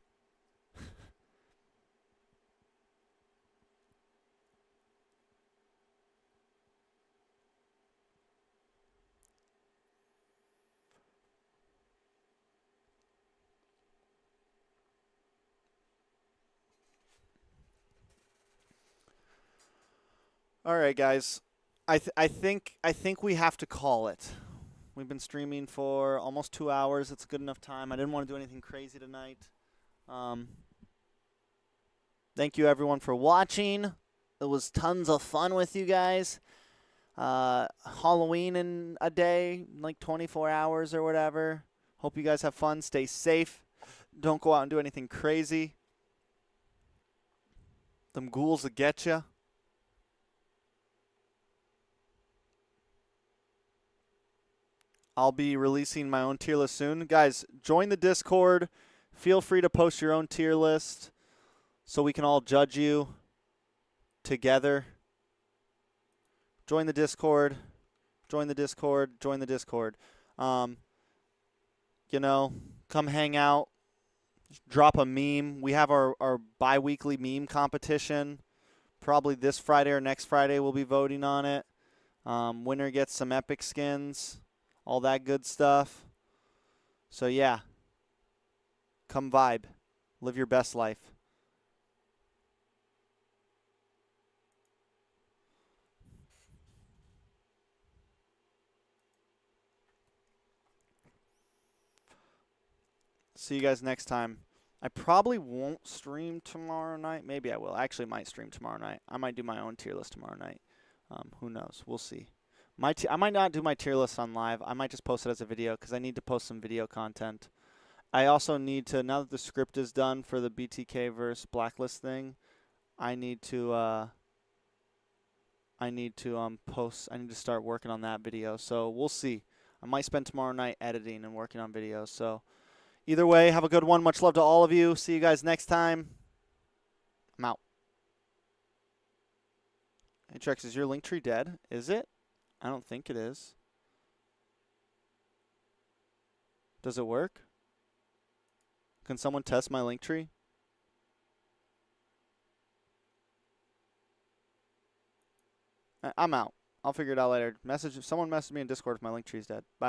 All right, guys. I think we have to call it. We've been streaming for almost 2 hours. It's a good enough time. I didn't want to do anything crazy tonight. Thank you everyone for watching. It was tons of fun with you guys. Halloween in a day, like 24 hours or whatever. Hope you guys have fun. Stay safe. Don't go out and do anything crazy. Them ghouls will get you. I'll be releasing my own tier list soon. Guys, join the Discord. Feel free to post your own tier list so we can all judge you together. Join the Discord. Join the Discord. Join the Discord. You know, come hang out. Drop a meme. We have our bi-weekly meme competition. Probably this Friday or next Friday we'll be voting on it. Winner gets some epic skins. All that good stuff. So, yeah. Come vibe. Live your best life. See you guys next time. I probably won't stream tomorrow night. Maybe I will. I actually might stream tomorrow night. I might do my own tier list tomorrow night. Who knows? We'll see. I might not do my tier list on live. I might just post it as a video because I need to post some video content. I also need to, now that the script is done for the BTK versus Blacklist thing, I need to post. I need to start working on that video. So we'll see. I might spend tomorrow night editing and working on videos. So either way, have a good one. Much love to all of you. See you guys next time. I'm out. Hey, Trex, is your link tree dead? Is it? I don't think it is. Does it work? Can someone test my link tree? I'm out. I'll figure it out later. Someone message me in Discord if my link tree's dead. Bye.